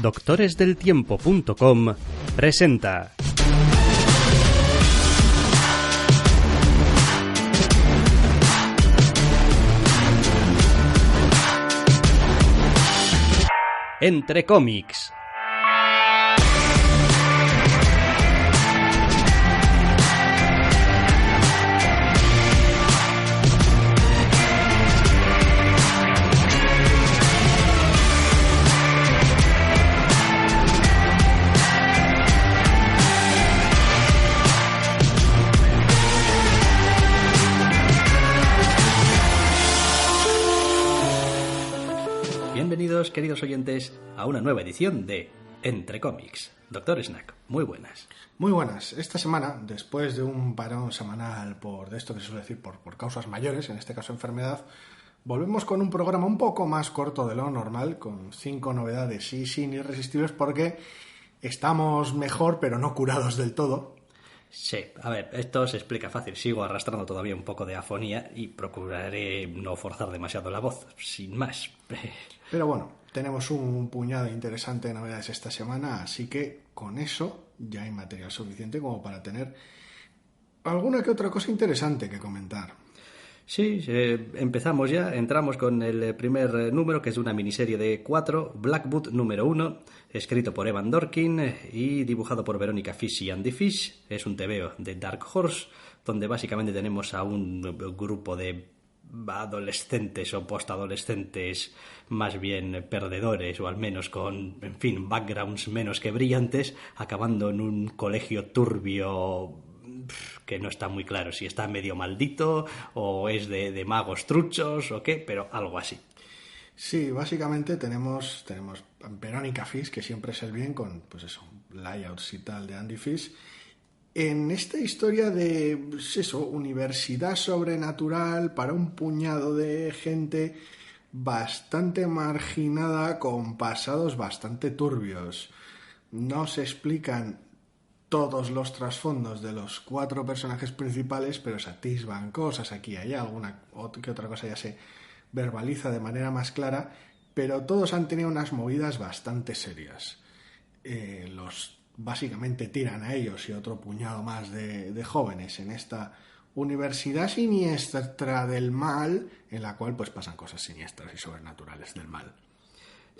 Doctoresdeltiempo.com presenta Entre cómics. Bienvenidos, queridos oyentes, a una nueva edición de Entre cómics. Doctor Snack, muy buenas. Muy buenas. Esta semana, después de un parón semanal por esto que se suele decir por causas mayores, en este caso enfermedad, volvemos con un programa un poco más corto de lo normal, con 5 novedades y sin irresistibles, porque estamos mejor pero no curados del todo. Sí, a ver, esto se explica fácil. Sigo arrastrando todavía un poco de afonía y procuraré no forzar demasiado la voz, sin más. Pero bueno, tenemos un puñado interesante de novedades esta semana, así que con eso ya hay material suficiente como para tener alguna que otra cosa interesante que comentar. Sí, empezamos ya, entramos con el primer número, que es una miniserie de 4, Blackwood número 1, escrito por Evan Dorkin y dibujado por Veronica Fish y Andy Fish. Es un tebeo de Dark Horse, donde básicamente tenemos a un grupo de adolescentes o postadolescentes más bien perdedores, o al menos con, en fin, backgrounds menos que brillantes, acabando en un colegio turbio que no está muy claro si está medio maldito o es de magos truchos o qué, pero algo así. Sí, básicamente tenemos Veronica Fish, que siempre es el bien, con pues eso, layouts y tal de Andy Fish, en esta historia de pues eso, universidad sobrenatural para un puñado de gente bastante marginada con pasados bastante turbios. No se explican todos los trasfondos de los 4 personajes principales, pero se atisban cosas aquí y allá, alguna que otra cosa ya se verbaliza de manera más clara, pero todos han tenido unas movidas bastante serias. Los básicamente tiran a ellos y otro puñado más de jóvenes en esta universidad siniestra del mal, en la cual pues pasan cosas siniestras y sobrenaturales del mal.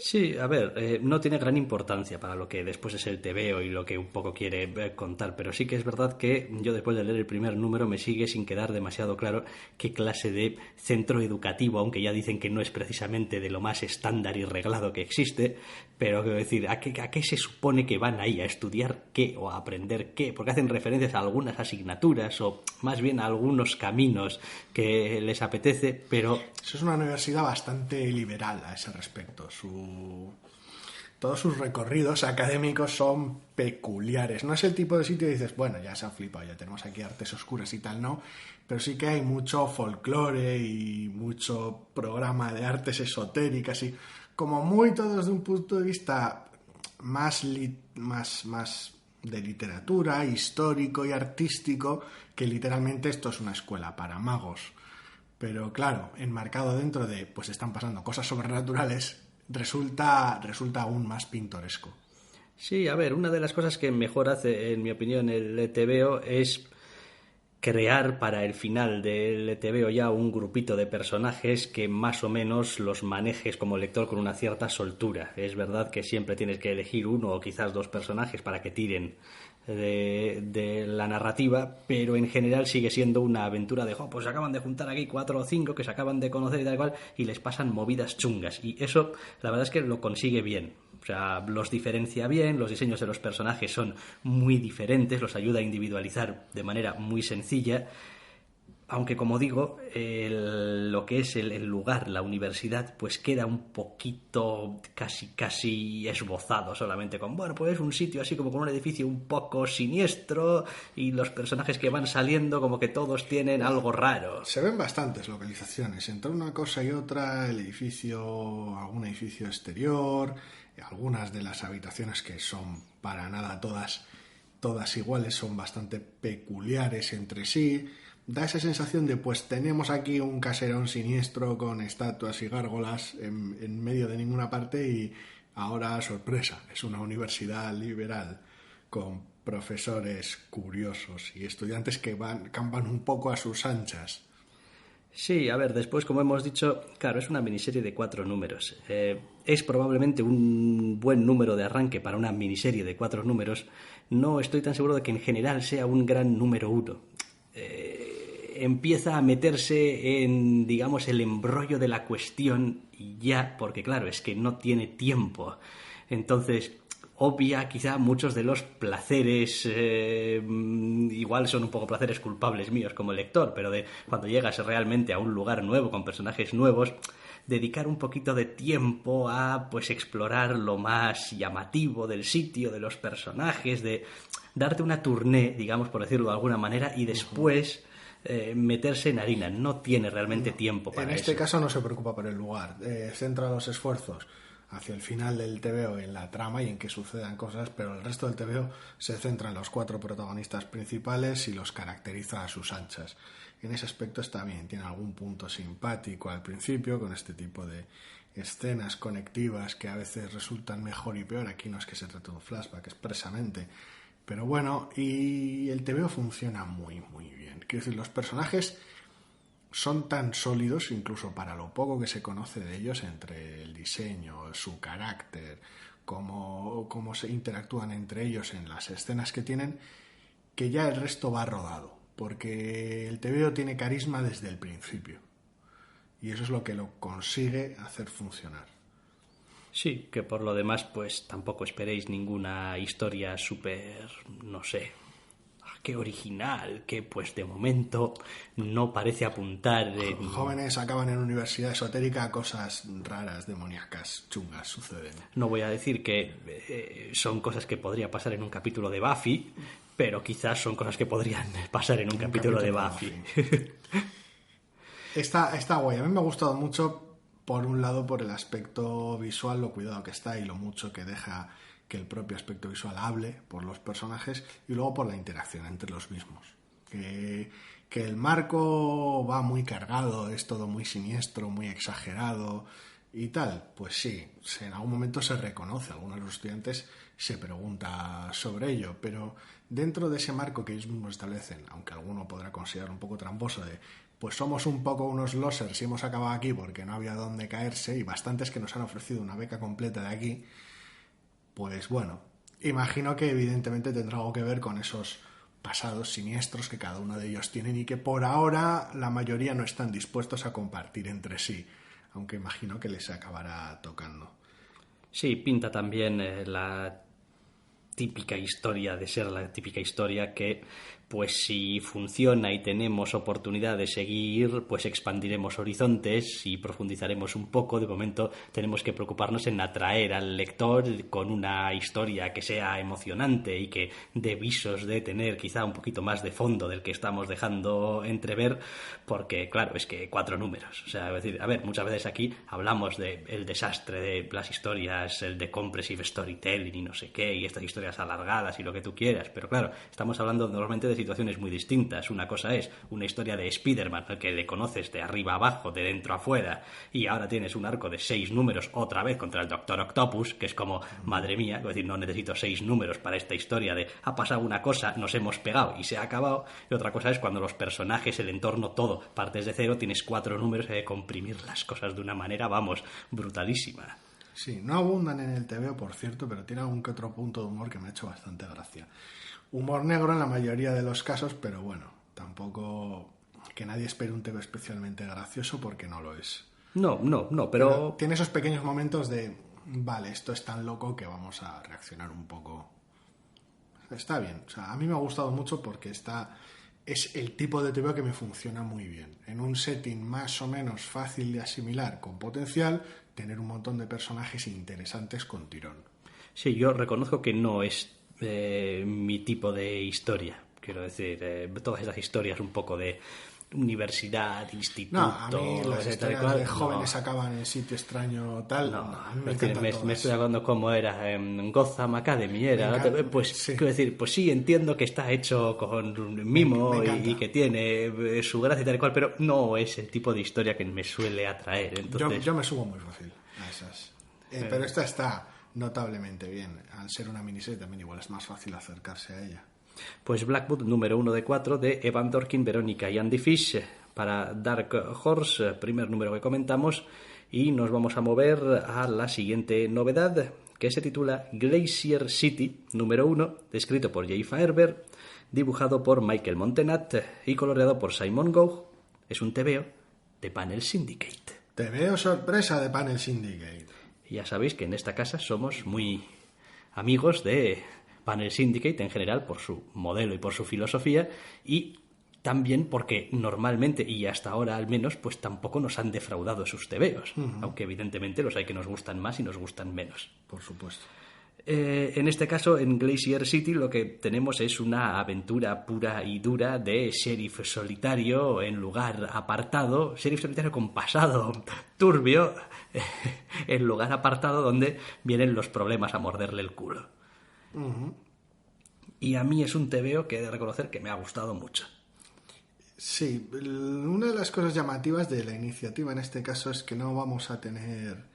Sí, a ver, no tiene gran importancia para lo que después es el tebeo y lo que un poco quiere contar, pero sí que es verdad que yo después de leer el primer número me sigue sin quedar demasiado claro qué clase de centro educativo, aunque ya dicen que no es precisamente de lo más estándar y reglado que existe, pero quiero decir, ¿a qué se supone que van ahí? ¿A estudiar qué o a aprender qué? Porque hacen referencias a algunas asignaturas o más bien a algunos caminos que les apetece, pero... Eso es una universidad bastante liberal a ese respecto. Todos sus recorridos académicos son peculiares. No es el tipo de sitio que dices, bueno, ya se han flipado, ya tenemos aquí artes oscuras y tal, no. Pero sí que hay mucho folclore y mucho programa de artes esotéricas y como muy todo desde un punto de vista más de literatura, histórico y artístico, que literalmente esto es una escuela para magos. Pero claro, enmarcado dentro de, pues están pasando cosas sobrenaturales, resulta aún más pintoresco. Sí, a ver, una de las cosas que mejor hace, en mi opinión, el TVO es crear para el final del TVO ya un grupito de personajes que más o menos los manejes como lector con una cierta soltura. Es verdad que siempre tienes que elegir uno o quizás 2 personajes para que tiren de la narrativa, pero en general sigue siendo una aventura de pues se acaban de juntar aquí 4 o 5 que se acaban de conocer y tal cual, y les pasan movidas chungas, y eso la verdad es que lo consigue bien. O sea, los diferencia bien, los diseños de los personajes son muy diferentes, los ayuda a individualizar de manera muy sencilla. Aunque, como digo, lo que es el lugar, la universidad, pues queda un poquito casi esbozado solamente con, bueno, pues es un sitio así como con un edificio un poco siniestro y los personajes que van saliendo como que todos tienen algo raro. Se ven bastantes localizaciones, entre una cosa y otra, el edificio, algún edificio exterior, algunas de las habitaciones que son para nada todas iguales, son bastante peculiares entre sí. Da esa sensación de, pues tenemos aquí un caserón siniestro con estatuas y gárgolas en medio de ninguna parte y Ahora, sorpresa, es una universidad liberal con profesores curiosos y estudiantes que campan un poco a sus anchas. Sí, a ver, después, como hemos dicho, claro, es una miniserie de 4 números. Es probablemente un buen número de arranque para una miniserie de 4 números. No estoy tan seguro de que en general sea un gran número 1. Empieza a meterse en, digamos, el embrollo de la cuestión y ya, porque claro, es que no tiene tiempo. Entonces, obvia quizá muchos de los placeres, igual son un poco placeres culpables míos como lector, pero de cuando llegas realmente a un lugar nuevo con personajes nuevos, dedicar un poquito de tiempo a pues explorar lo más llamativo del sitio, de los personajes, de darte una tournée, digamos, por decirlo de alguna manera, y después meterse en harina. No tiene realmente tiempo para eso. En este caso no se preocupa por el lugar, centra los esfuerzos hacia el final del TVO en la trama y en que sucedan cosas, pero el resto del TVO se centra en los 4 protagonistas principales y los caracteriza a sus anchas. En ese aspecto está bien, tiene algún punto simpático al principio con este tipo de escenas conectivas que a veces resultan mejor y peor. Aquí no es que se trate de un flashback expresamente, pero bueno, y el TVO funciona muy muy bien. Quiero decir, los personajes son tan sólidos, incluso para lo poco que se conoce de ellos, entre el diseño, su carácter, cómo se interactúan entre ellos en las escenas que tienen, que ya el resto va rodado, porque el TVO tiene carisma desde el principio, y eso es lo que lo consigue hacer funcionar. Sí, que por lo demás, pues tampoco esperéis ninguna historia súper, no sé, qué original, que pues de momento no parece apuntar en... Jóvenes acaban en universidad esotérica, cosas raras, demoníacas, chungas suceden. No voy a decir que son cosas que podría pasar en un capítulo de Buffy, pero quizás son cosas que podrían pasar en un capítulo de Buffy. Está guay, a mí me ha gustado mucho, por un lado por el aspecto visual, lo cuidado que está y lo mucho que deja que el propio aspecto visual hable por los personajes, y luego por la interacción entre los mismos. Que el marco va muy cargado, es todo muy siniestro, muy exagerado y tal. Pues sí, en algún momento se reconoce, algunos de los estudiantes se pregunta sobre ello, pero dentro de ese marco que ellos mismos establecen, aunque alguno podrá considerar un poco tramposo de pues somos un poco unos losers y hemos acabado aquí porque no había dónde caerse, y bastantes que nos han ofrecido una beca completa de aquí, pues bueno, imagino que evidentemente tendrá algo que ver con esos pasados siniestros que cada uno de ellos tienen y que por ahora la mayoría no están dispuestos a compartir entre sí, aunque imagino que les acabará tocando. Sí, pinta también la típica historia de ser la típica historia que pues si funciona y tenemos oportunidad de seguir, pues expandiremos horizontes y profundizaremos un poco. De momento tenemos que preocuparnos en atraer al lector con una historia que sea emocionante y que dé visos de tener quizá un poquito más de fondo del que estamos dejando entrever, porque claro, es que 4 números. O sea, es decir, a ver, muchas veces aquí hablamos del desastre de las historias, el de compressive storytelling y no sé qué, y estas historias alargadas y lo que tú quieras, pero claro, estamos hablando normalmente de situaciones muy distintas. Una cosa es una historia de Spider-Man al que le conoces de arriba a abajo, de dentro a afuera, y ahora tienes un arco de 6 números otra vez contra el Doctor Octopus, que es como, madre mía, es decir, no necesito 6 números para esta historia de ha pasado una cosa, nos hemos pegado y se ha acabado. Y otra cosa es cuando los personajes, el entorno, todo partes de cero, tienes 4 números y hay que comprimir las cosas de una manera, vamos, brutalísima. Sí, no abundan en el TVO, por cierto, pero tiene algún que otro punto de humor que me ha hecho bastante gracia. Humor negro en la mayoría de los casos, pero bueno, tampoco que nadie espere un TVO especialmente gracioso porque no lo es. No, pero tiene esos pequeños momentos de, vale, esto es tan loco que vamos a reaccionar un poco. Está bien, o sea, a mí me ha gustado mucho porque es el tipo de TVO que me funciona muy bien. En un setting más o menos fácil de asimilar, con potencial, tener un montón de personajes interesantes con tirón. Sí, yo reconozco que no es mi tipo de historia. Quiero decir, todas esas historias un poco de universidad, instituto... No, a mí las historias de jóvenes acaban en sitio extraño, tal... No, a mí me estoy hablando cómo era en Gotham Academy, pues sí. Quiero decir, pues sí, entiendo que está hecho con mimo y que tiene su gracia y tal y cual, pero no es el tipo de historia que me suele atraer. Entonces... Yo me subo muy fácil a esas. Pero esta está notablemente bien. Al ser una miniserie también igual es más fácil acercarse a ella. Pues Blackwood, número 1 de 4, de Evan Dorkin, Verónica y Andy Fish, para Dark Horse, primer número que comentamos, y nos vamos a mover a la siguiente novedad, que se titula Glacier City, número 1, escrito por Jay Faerber, dibujado por Michael Montenat y coloreado por Simon Gough. Es un TVO de Panel Syndicate. TVO sorpresa de Panel Syndicate. Y ya sabéis que en esta casa somos muy amigos de Panel Syndicate en general, por su modelo y por su filosofía, y también porque normalmente, y hasta ahora al menos, pues tampoco nos han defraudado sus tebeos, aunque evidentemente los hay que nos gustan más y nos gustan menos. Por supuesto. En este caso, en Glacier City, lo que tenemos es una aventura pura y dura de sheriff solitario en lugar apartado, sheriff solitario con pasado turbio, en lugar apartado donde vienen los problemas a morderle el culo. Y a mí es un tebeo que he de reconocer que me ha gustado mucho. Sí, una de las cosas llamativas de la iniciativa en este caso es que no vamos a tener,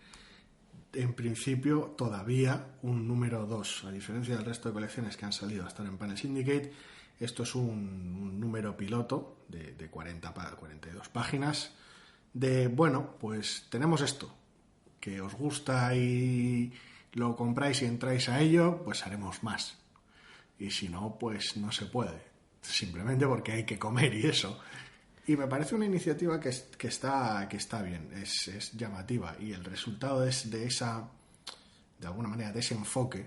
en principio, todavía un número 2. A diferencia del resto de colecciones que han salido hasta ahora en Panel Syndicate, esto es un número piloto de 42 páginas de, bueno, pues tenemos esto, que os gusta y lo compráis y entráis a ello, pues haremos más. Y si no, pues no se puede. Simplemente porque hay que comer y eso. Y me parece una iniciativa que está bien, es llamativa. Y el resultado es de alguna manera, de ese enfoque,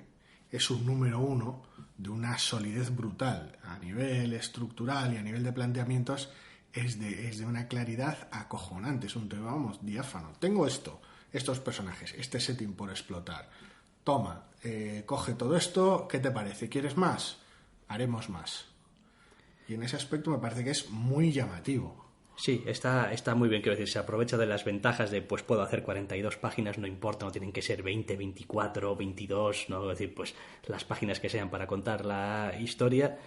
es un número 1 de una solidez brutal. A nivel estructural y a nivel de planteamientos, es de una claridad acojonante. Es un tema, vamos, diáfano. Tengo estos personajes, este setting por explotar. Toma, coge todo esto, ¿qué te parece? ¿Quieres más? Haremos más. Y en ese aspecto me parece que es muy llamativo. Sí, está muy bien, quiero decir, se aprovecha de las ventajas de, pues puedo hacer 42 páginas, no importa, no tienen que ser 20, 24, 22, no, es decir, pues las páginas que sean para contar la historia.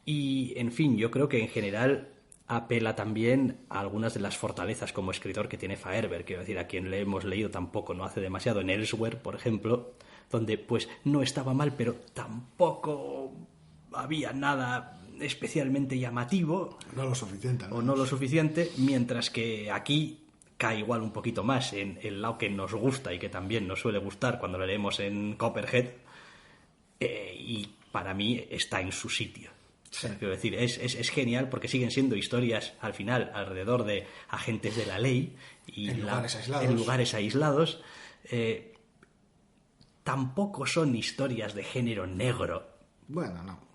Y, en fin, yo creo que en general apela también a algunas de las fortalezas como escritor que tiene Faerber, quiero decir, a quien le hemos leído tampoco no hace demasiado, en Elsewhere, por ejemplo, donde pues no estaba mal, pero tampoco había nada especialmente llamativo. No lo suficiente. O no lo suficiente, mientras que aquí cae igual un poquito más en el lado que nos gusta y que también nos suele gustar cuando lo leemos en Copperhead, y para mí está en su sitio. Sí. Quiero decir, es genial porque siguen siendo historias al final alrededor de agentes de la ley y en lugares aislados. Tampoco son historias de género negro. Bueno, no.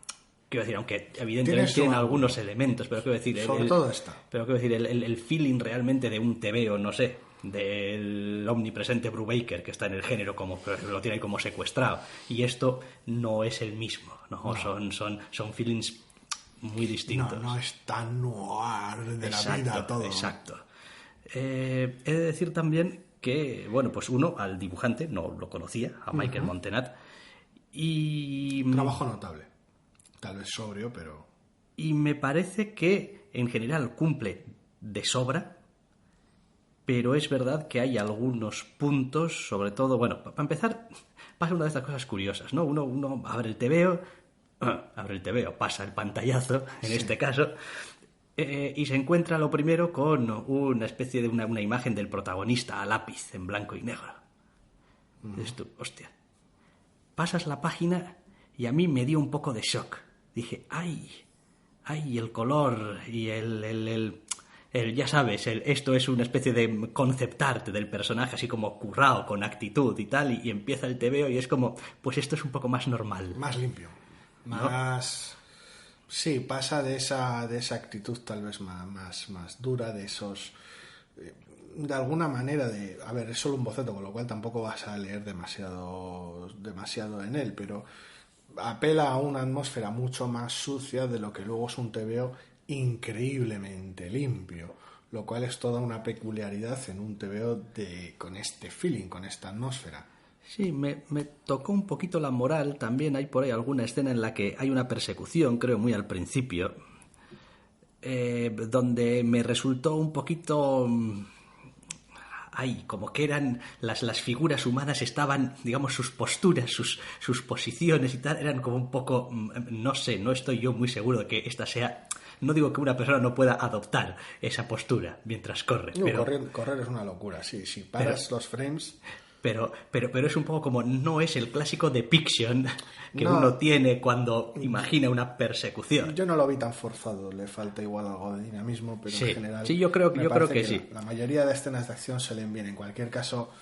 Quiero decir, aunque evidentemente tienen algunos elementos, pero quiero decir... Sobre todo está. Pero quiero decir, el feeling realmente de un tebeo, no sé, del omnipresente Brubaker, que está en el género, como lo tiene ahí como secuestrado. Y esto no es el mismo, ¿no? Son feelings muy distintos. No es tan noir de la vida todo. Exacto. He de decir también que, bueno, pues uno, al dibujante, no lo conocía, a Michael Montenat, y... Trabajo notable. Tal vez sobrio, pero... Y me parece que, en general, cumple de sobra, pero es verdad que hay algunos puntos, sobre todo... Bueno, para empezar, pasa una de estas cosas curiosas, ¿no? Uno abre el tebeo, pasa el pantallazo, en este caso, y se encuentra lo primero con una especie de una imagen del protagonista a lápiz, en blanco y negro. Dices tú, hostia. Pasas la página y a mí me dio un poco de shock. Dije, ay, el color y el ya sabes, esto es una especie de concept art del personaje, así como currao, con actitud y tal, y empieza el tebeo y es como, pues esto es un poco más normal. Más limpio. Más... ¿No? Sí, pasa de esa actitud tal vez más dura, de esos... De alguna manera de... A ver, es solo un boceto, con lo cual tampoco vas a leer demasiado en él, pero... apela a una atmósfera mucho más sucia de lo que luego es un tebeo increíblemente limpio, lo cual es toda una peculiaridad en un tebeo con este feeling, con esta atmósfera. Sí, me tocó un poquito la moral. También hay por ahí alguna escena en la que hay una persecución, creo muy al principio, donde me resultó un poquito ay, como que eran las figuras humanas estaban, digamos, sus posturas, sus posiciones y tal, eran como un poco, no sé, no estoy yo muy seguro de que esta sea, no digo que una persona no pueda adoptar esa postura mientras corre, No, pero correr es una locura, sí, si paras los frames... pero es un poco como, no es el clásico depiction que No, uno tiene cuando imagina una persecución. yo no lo vi tan forzado, le falta igual algo de dinamismo, pero Sí, en general sí, yo creo me que parece sí. la mayoría de escenas de acción se leen bien. En cualquier caso,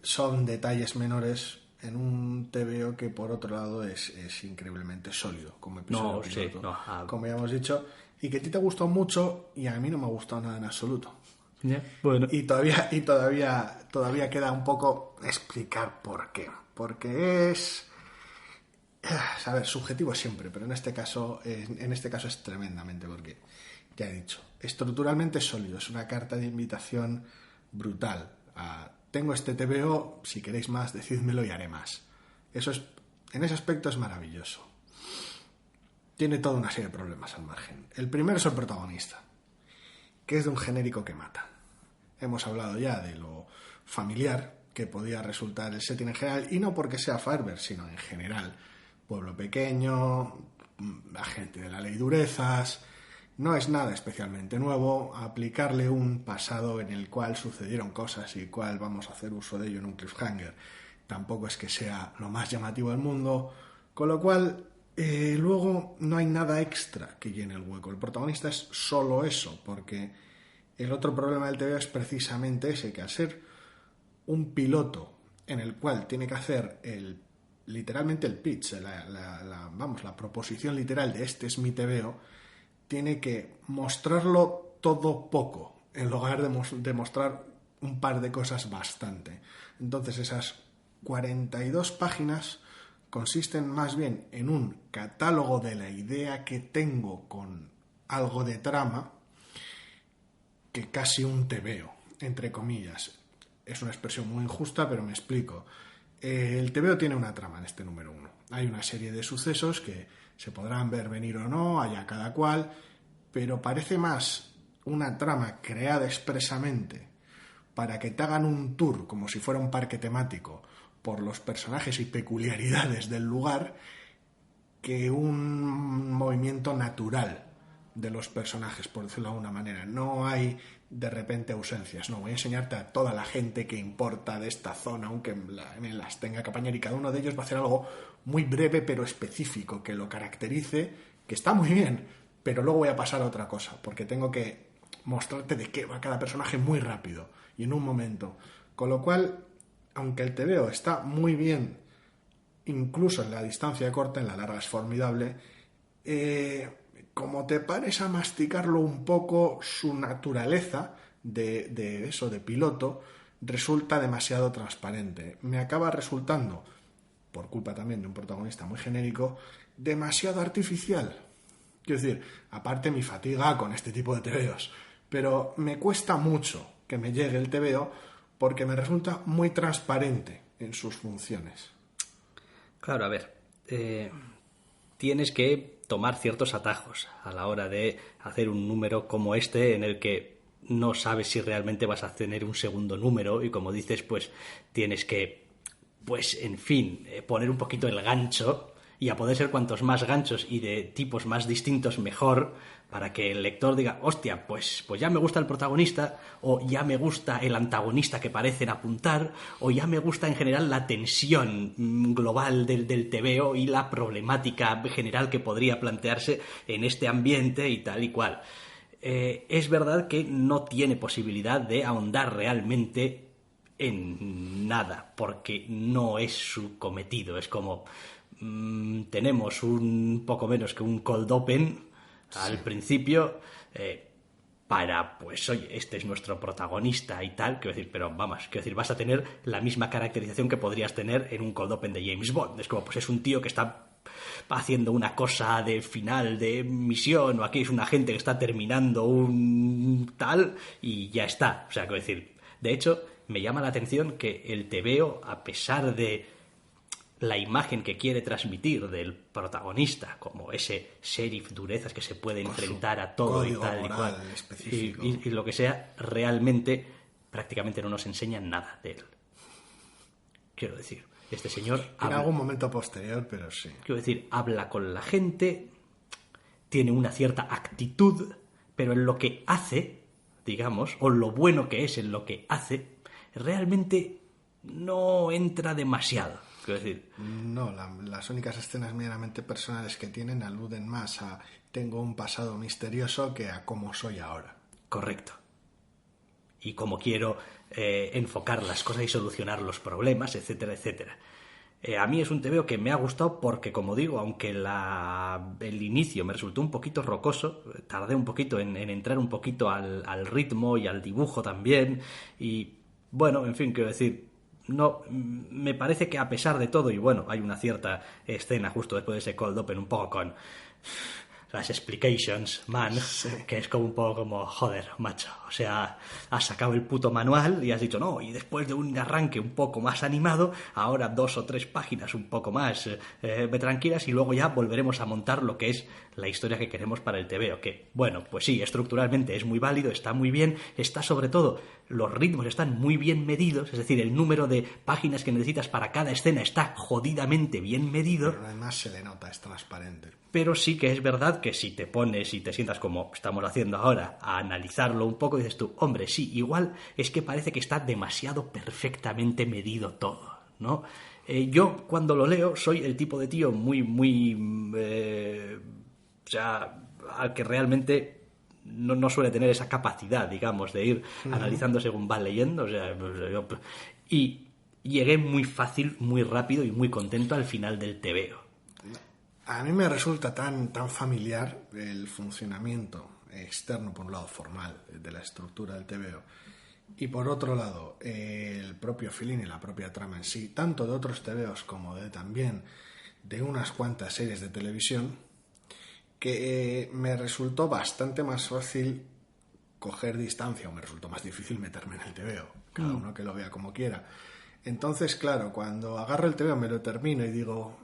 son detalles menores en un TVO que por otro lado es increíblemente sólido como episodio No, sí, piloto, no. como ya hemos dicho, y que a ti te gustó mucho y a mí no me ha gustado nada en absoluto. Bueno. Y todavía queda un poco explicar por qué. Porque es, a ver, subjetivo siempre, pero en este caso es tremendamente porque, ya he dicho, estructuralmente sólido, es una carta de invitación brutal. Tengo este TVO, si queréis más, decídmelo y haré más. En ese aspecto es maravilloso. Tiene toda una serie de problemas al margen. El primero es el protagonista, que es de un genérico que mata. Hemos hablado ya de lo familiar que podía resultar el setting en general, y no porque sea Farber, sino en general. Pueblo pequeño, agente de la ley durezas, no es nada especialmente nuevo. Aplicarle un pasado en el cual sucedieron cosas y cual vamos a hacer uso de ello en un cliffhanger tampoco es que sea lo más llamativo del mundo, con lo cual luego no hay nada extra que llene el hueco. El protagonista es solo eso, porque el otro problema del TV es precisamente ese, que al ser un piloto en el cual tiene que hacer literalmente el pitch, la proposición literal de este es mi TVO, tiene que mostrarlo todo poco, en lugar de mostrar un par de cosas bastante. Entonces esas 42 páginas consisten más bien en un catálogo de la idea que tengo con algo de trama que casi un TVO, entre comillas. Es una expresión muy injusta, pero me explico. El TVO tiene una trama en este número 1. Hay una serie de sucesos que se podrán ver venir o no, allá cada cual, pero parece más una trama creada expresamente para que te hagan un tour, como si fuera un parque temático, por los personajes y peculiaridades del lugar, que un movimiento natural de los personajes, por decirlo de alguna manera. No hay de repente ausencias. No, voy a enseñarte a toda la gente que importa de esta zona, aunque me las tenga que apañar, y cada uno de ellos va a hacer algo muy breve pero específico que lo caracterice, que está muy bien, pero luego voy a pasar a otra cosa, porque tengo que mostrarte de qué va cada personaje muy rápido y en un momento. Con lo cual, aunque el TVO está muy bien, incluso en la distancia corta, en la larga es formidable, como te pares a masticarlo un poco, su naturaleza de eso, de piloto, resulta demasiado transparente. Me acaba resultando, por culpa también de un protagonista muy genérico, demasiado artificial. Quiero decir, aparte mi fatiga con este tipo de TVOs, pero me cuesta mucho que me llegue el TVO porque me resulta muy transparente en sus funciones. Claro, a ver, tienes que tomar ciertos atajos a la hora de hacer un número como este en el que no sabes si realmente vas a tener un segundo número y, como dices, pues tienes que, pues en fin, poner un poquito el gancho, y a poder ser cuantos más ganchos y de tipos más distintos mejor, para que el lector diga, hostia, pues ya me gusta el protagonista, o ya me gusta el antagonista que parecen apuntar, o ya me gusta en general la tensión global del TVO y la problemática general que podría plantearse en este ambiente y tal y cual. Es verdad que no tiene posibilidad de ahondar realmente en nada, porque no es su cometido. Es como tenemos un poco menos que un cold open al principio, para, pues oye, este es nuestro protagonista y tal, quiero decir, pero vamos, quiero decir, vas a tener la misma caracterización que podrías tener en un cold open de James Bond. Es como, pues es un tío que está haciendo una cosa de final de misión, o aquí es un agente que está terminando un tal y ya está. O sea, quiero decir, de hecho, me llama la atención que el TVO, a pesar de la imagen que quiere transmitir del protagonista, como ese sheriff durezas que se puede enfrentar a todo y tal y cual, y lo que sea, realmente prácticamente no nos enseñan nada de él. Quiero decir, este señor... En algún momento posterior, pero sí. Quiero decir, habla con la gente, tiene una cierta actitud, pero en lo que hace, digamos, o lo bueno que es en lo que hace, realmente no entra demasiado. Quiero decir... No, las únicas escenas meramente personales que tienen aluden más a tengo un pasado misterioso que a cómo soy ahora. Correcto. Y cómo quiero enfocar las cosas y solucionar los problemas, etcétera, etcétera. A mí es un TVO que me ha gustado porque, como digo, aunque el inicio me resultó un poquito rocoso, tardé un poquito en entrar un poquito al ritmo y al dibujo también. Y, bueno, en fin, quiero decir, no, me parece que a pesar de todo, y bueno, hay una cierta escena justo después de ese cold open un poco con las explications, man, sí, que es como un poco como, joder, macho, o sea, has sacado el puto manual y has dicho, no, y después de un arranque un poco más animado, ahora 2 o 3 páginas un poco más tranquilas y luego ya volveremos a montar lo que es la historia que queremos para el TVO, que, bueno, pues sí, estructuralmente es muy válido, está muy bien, está sobre todo, los ritmos están muy bien medidos, es decir, el número de páginas que necesitas para cada escena está jodidamente bien medido. Pero además se le nota, es transparente. Pero sí que es verdad que si te pones y te sientas como estamos haciendo ahora a analizarlo un poco, dices tú, hombre, sí, igual es que parece que está demasiado perfectamente medido todo, ¿no? Yo cuando lo leo soy el tipo de tío muy, o sea, al que realmente no suele tener esa capacidad, digamos, de ir analizando según va leyendo, o sea, y llegué muy fácil, muy rápido y muy contento al final del TVO. A mí me resulta tan familiar el funcionamiento externo, por un lado formal, de la estructura del TVO, y por otro lado el propio feeling y la propia trama en sí, tanto de otros TVOs como también de unas cuantas series de televisión, que me resultó bastante más fácil coger distancia, o me resultó más difícil meterme en el TVO, cada uno que lo vea como quiera. Entonces, claro, cuando agarro el TVO me lo termino y digo,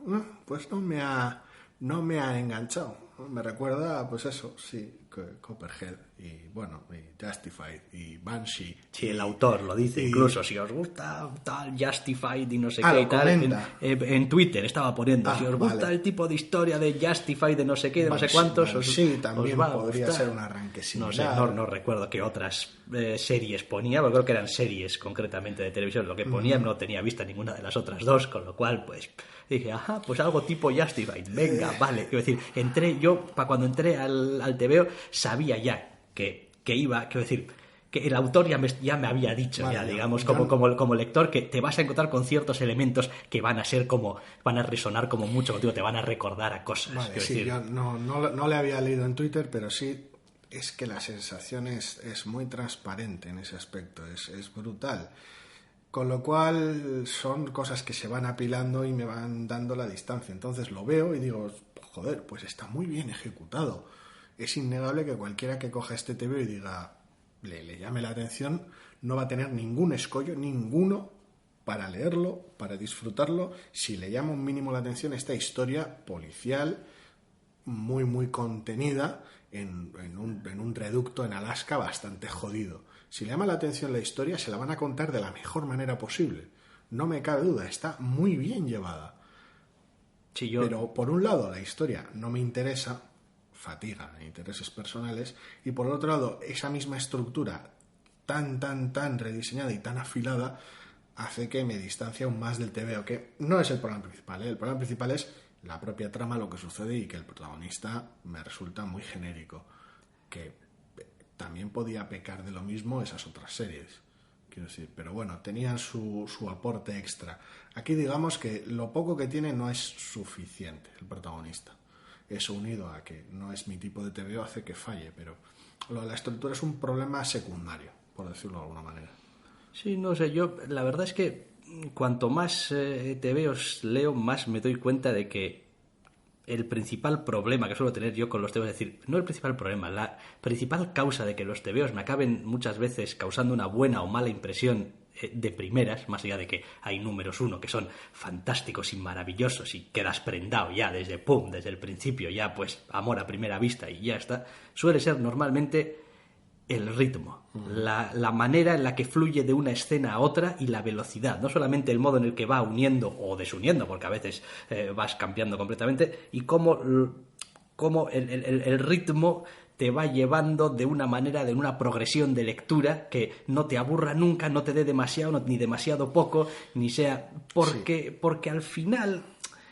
pues no me ha enganchado. Me recuerda, pues eso, sí, Copperhead y, bueno, y Justified y Banshee. Sí, el autor lo dice, incluso, si os gusta tal Justified y no sé qué y tal, en Twitter estaba poniendo, si os gusta el tipo de historia de Justified de no sé qué, de Banshee, no sé cuántos, sí, también os va a podría gustar. ser un arranque similar. No sé, no recuerdo qué otras series ponía, porque creo que eran series concretamente de televisión, lo que ponía no tenía vista ninguna de las otras dos, con lo cual, pues, dije, ajá, pues algo tipo Justified, venga, vale, quiero decir, cuando entré al TVO, sabía ya que iba, quiero decir, que el autor ya me había dicho, vale, ya, digamos, como lector, que te vas a encontrar con ciertos elementos que van a resonar como mucho contigo, te van a recordar a cosas. Vale, sí, decir. Yo no le había leído en Twitter, pero sí, es que la sensación es muy transparente en ese aspecto, es brutal. Con lo cual son cosas que se van apilando y me van dando la distancia. Entonces lo veo y digo, joder, pues está muy bien ejecutado. Es innegable que cualquiera que coja este TVO y diga, le llame la atención, no va a tener ningún escollo, ninguno, para leerlo, para disfrutarlo, si le llama un mínimo la atención esta historia policial muy, muy contenida en un reducto en Alaska bastante jodido. Si le llama la atención la historia, se la van a contar de la mejor manera posible. No me cabe duda, está muy bien llevada. Sí, Pero por un lado la historia no me interesa, fatiga en intereses personales, y por el otro lado esa misma estructura tan rediseñada y tan afilada hace que me distancie aún más del TVO, que no es el problema principal, ¿eh? El problema principal es la propia trama, lo que sucede y que el protagonista me resulta muy genérico, que también podía pecar de lo mismo esas otras series, quiero decir, pero bueno, tenían su aporte extra. Aquí digamos que lo poco que tiene no es suficiente el protagonista. Eso unido a que no es mi tipo de TVO hace que falle, pero lo de la estructura es un problema secundario, por decirlo de alguna manera. Sí, no sé, yo la verdad es que cuanto más TVOs leo, más me doy cuenta de que el principal problema que suelo tener yo con los TVOs, es decir, no el principal problema, la principal causa de que los TVOs me acaben muchas veces causando una buena o mala impresión de primeras, más allá de que hay números uno que son fantásticos y maravillosos y quedas prendado ya desde el principio, ya pues amor a primera vista y ya está, suele ser normalmente el ritmo, la manera en la que fluye de una escena a otra y la velocidad, no solamente el modo en el que va uniendo o desuniendo, porque a veces vas cambiando completamente, y cómo el ritmo te va llevando de una manera, de una progresión de lectura que no te aburra nunca, no te dé demasiado, ni demasiado poco, ni sea... Porque al final...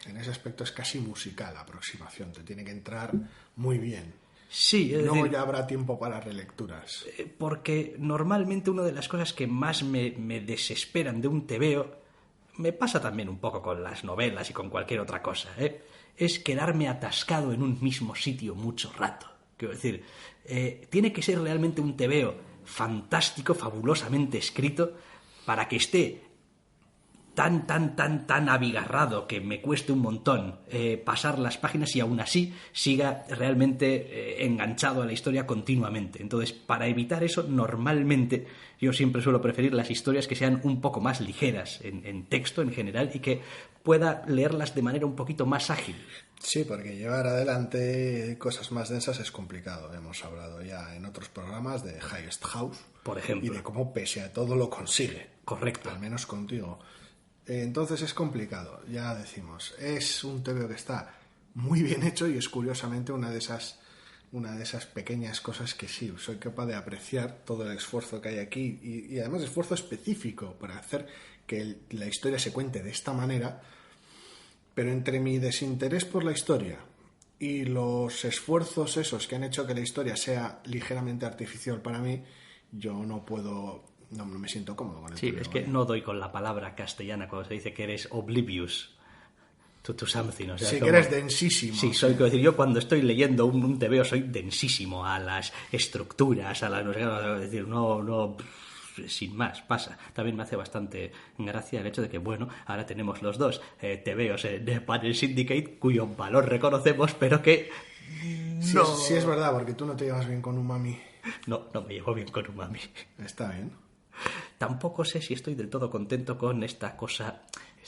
En ese aspecto es casi musical la aproximación, te tiene que entrar muy bien. Sí, es no decir, ya habrá tiempo para relecturas. Porque normalmente una de las cosas que más me desesperan de un tebeo, me pasa también un poco con las novelas y con cualquier otra cosa, es quedarme atascado en un mismo sitio mucho rato. Quiero decir, tiene que ser realmente un tebeo fantástico, fabulosamente escrito, para que esté tan abigarrado que me cueste un montón pasar las páginas y aún así siga realmente enganchado a la historia continuamente. Entonces, para evitar eso, normalmente yo siempre suelo preferir las historias que sean un poco más ligeras en texto en general y que pueda leerlas de manera un poquito más ágil. Sí, porque llevar adelante cosas más densas es complicado. Hemos hablado ya en otros programas de Highest House, por ejemplo, y de cómo pese a todo lo consigue. Correcto. Al menos contigo. Entonces es complicado, ya decimos. Es un TVO que está muy bien hecho y es curiosamente una de esas pequeñas cosas que sí, soy capaz de apreciar todo el esfuerzo que hay aquí y además esfuerzo específico para hacer que la historia se cuente de esta manera, pero entre mi desinterés por la historia y los esfuerzos esos que han hecho que la historia sea ligeramente artificial para mí, yo no me siento cómodo con el Sí, TVO, es que no doy con la palabra castellana cuando se dice que eres oblivious to something. O sea, sí, como... que eres densísimo. Sí, soy, quiero decir, yo cuando estoy leyendo un TVO soy densísimo a las estructuras, a las... Es decir, no sin más, pasa. También me hace bastante gracia el hecho de que, bueno, ahora tenemos los dos TVOs de Panel Syndicate cuyo valor reconocemos, pero que... No. Sí, es verdad, porque tú no te llevas bien con Umami. No me llevo bien con Umami. Está bien. Tampoco sé si estoy del todo contento con esta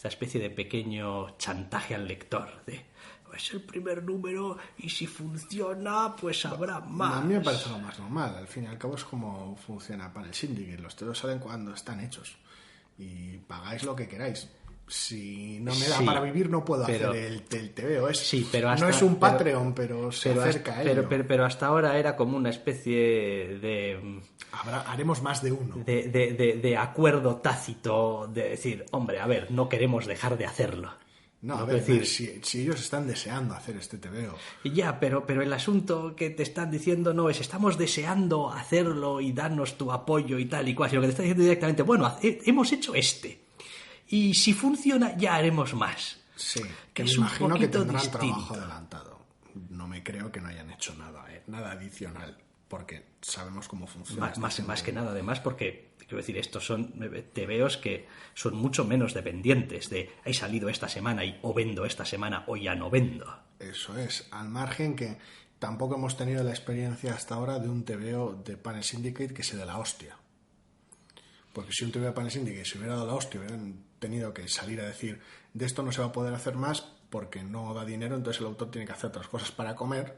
especie de pequeño chantaje al lector, de es el primer número y si funciona, pues habrá más. A mí me parece lo más normal, al fin y al cabo es como funciona Panel Syndicate, los TVOs salen cuando están hechos y pagáis lo que queráis. Si no me da para vivir no puedo hacer el TVO. No es un Patreon, pero se acerca a ello. Pero hasta ahora era como una especie de... Haremos más de uno. De acuerdo tácito, de decir, hombre, a ver, no queremos dejar de hacerlo. No, a ver, decir, si ellos están deseando hacer este TVO. Ya, pero el asunto que te están diciendo no es estamos deseando hacerlo y darnos tu apoyo y tal y cual, sino que te están diciendo directamente, bueno, hemos hecho este. Y si funciona, ya haremos más. Sí, que me imagino que tendrán trabajo adelantado. No me creo que no hayan hecho nada adicional, porque sabemos cómo funciona. Más que nada, además, porque, quiero decir, estos son TVOs que son mucho menos dependientes de he salido esta semana y o vendo esta semana o ya no vendo. Eso es, al margen que tampoco hemos tenido la experiencia hasta ahora de un TVO de Panel Syndicate que se dé la hostia. Porque si un TVO de Panel Syndicate se hubiera dado la hostia, hubieran tenido que salir a decir de esto no se va a poder hacer más porque no da dinero, entonces el autor tiene que hacer otras cosas para comer,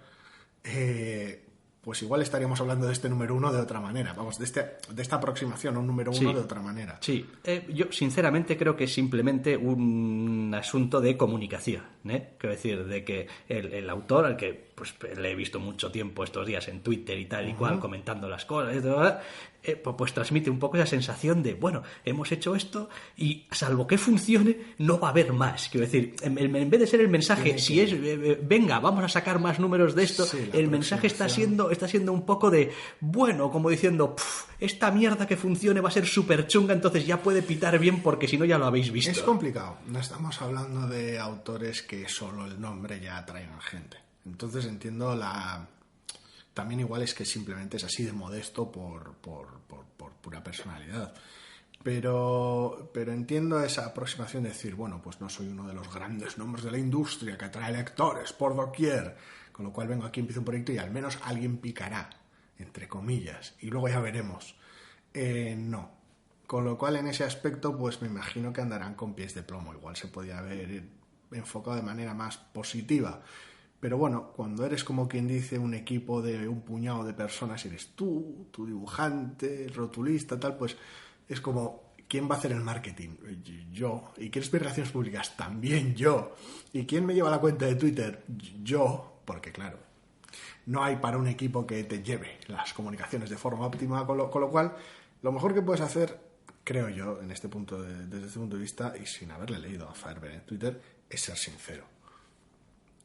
pues igual estaríamos hablando de este número 1 de otra manera, vamos, de esta aproximación a un número 1 de otra manera. Sí, yo sinceramente creo que es simplemente un asunto de comunicación, quiero decir, de que el autor, al que pues le he visto mucho tiempo estos días en Twitter y tal y cual, comentando las cosas y todo, pues transmite un poco esa sensación de, bueno, hemos hecho esto y salvo que funcione, no va a haber más. Quiero decir, en vez de ser el mensaje, si es, venga, vamos a sacar más números de esto, sí, el mensaje está siendo un poco de, bueno, como diciendo, esta mierda que funcione va a ser súper chunga, entonces ya puede pitar bien porque si no ya lo habéis visto. Es complicado, no estamos hablando de autores que solo el nombre ya atraigan gente. Entonces entiendo también igual es que simplemente es así de modesto por pura personalidad. Pero entiendo esa aproximación de decir, bueno, pues no soy uno de los grandes nombres de la industria que atrae lectores por doquier, con lo cual vengo aquí, empiezo un proyecto y al menos alguien picará, entre comillas, y luego ya veremos. No. Con lo cual en ese aspecto pues me imagino que andarán con pies de plomo. Igual se podía haber enfocado de manera más positiva. Pero bueno, cuando eres como quien dice un equipo de un puñado de personas, eres tú, tu dibujante, el rotulista, tal, pues es como, ¿quién va a hacer el marketing? Yo. ¿Y quieres ver relaciones públicas? También yo. ¿Y quién me lleva la cuenta de Twitter? Yo. Porque claro, no hay para un equipo que te lleve las comunicaciones de forma óptima, con lo cual, lo mejor que puedes hacer, creo yo, desde este punto de vista, y sin haberle leído a Faerber en Twitter, es ser sincero.